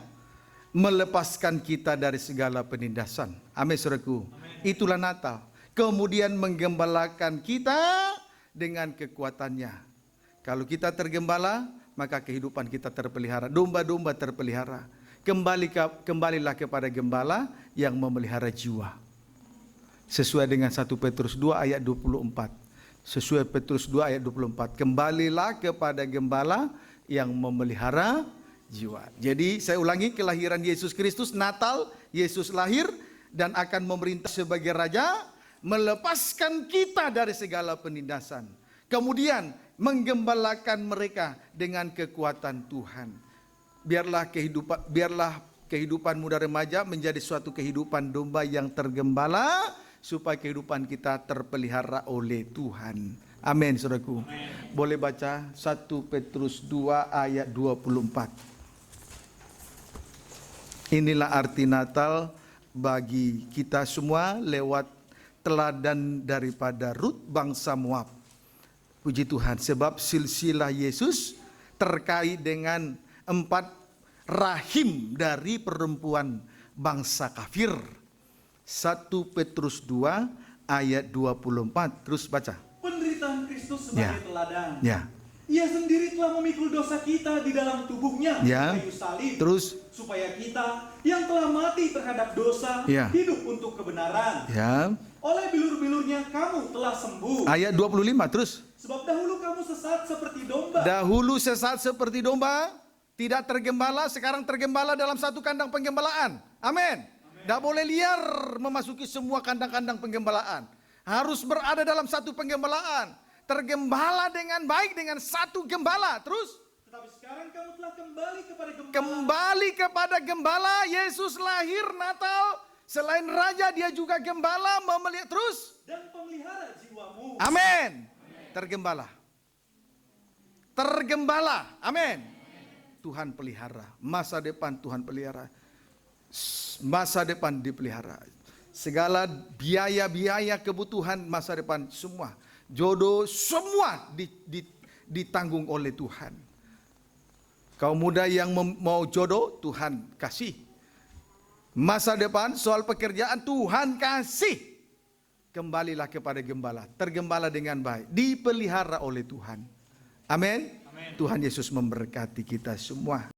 Speaker 1: melepaskan kita dari segala penindasan. Amin, saudaraku. Itulah Natal. Kemudian menggembalakan kita dengan kekuatannya. Kalau kita tergembala, maka kehidupan kita terpelihara. Domba-domba terpelihara. Kembalilah kepada gembala yang memelihara jiwa. Sesuai dengan 1 Petrus 2 ayat 24. Sesuai Petrus 2 ayat 24. Kembalilah kepada gembala yang memelihara jiwa. Jadi saya ulangi, kelahiran Yesus Kristus, Natal, Yesus lahir dan akan memerintah sebagai Raja, melepaskan kita dari segala penindasan. Kemudian menggembalakan mereka dengan kekuatan Tuhan. Biarlah kehidupan muda remaja menjadi suatu kehidupan domba yang tergembala, supaya kehidupan kita terpelihara oleh Tuhan. Amin, saudaraku. Boleh baca 1 Petrus 2 ayat 24. Inilah arti Natal bagi kita semua lewat teladan daripada Rut bangsa Moab. Puji Tuhan, sebab silsilah Yesus terkait dengan 4 rahim dari perempuan bangsa kafir. 1 Petrus 2 ayat 24. Terus baca.
Speaker 2: Penderitaan Kristus sebagai teladan.
Speaker 1: Ya.
Speaker 2: Ia sendiri telah memikul dosa kita di dalam tubuhnya,
Speaker 1: Ya.
Speaker 2: kayu salib.
Speaker 1: Terus
Speaker 2: Supaya kita yang telah mati terhadap dosa,
Speaker 1: Ya.
Speaker 2: hidup untuk kebenaran.
Speaker 1: ya.
Speaker 2: Oleh bilur-bilurnya kamu telah sembuh.
Speaker 1: Ayat 25 terus.
Speaker 2: Sebab dahulu kamu sesat seperti domba.
Speaker 1: Dahulu sesat seperti domba, tidak tergembala, sekarang tergembala dalam satu kandang penggembalaan. Amin. Tidak boleh liar memasuki semua kandang-kandang penggembalaan. Harus berada dalam satu penggembalaan. Tergembala dengan baik dengan satu gembala. Terus
Speaker 2: Tetapi sekarang kamu telah kembali kepada gembala.
Speaker 1: kembali kepada gembala. Yesus lahir Natal. Selain Raja, dia juga gembala, memelihara. Terus
Speaker 2: Dan pemelihara jiwamu.
Speaker 1: amin. Tergembala. Tergembala. Amin. Tuhan pelihara. Masa depan Tuhan pelihara. Masa depan dipelihara. Segala biaya-biaya kebutuhan masa depan semua. Jodoh semua ditanggung oleh Tuhan. Kaum muda yang mau jodoh, Tuhan kasih. Masa depan soal pekerjaan Tuhan kasih. Kembalilah kepada gembala. Tergembala dengan baik. Dipelihara oleh Tuhan. Amin. Tuhan Yesus memberkati kita semua.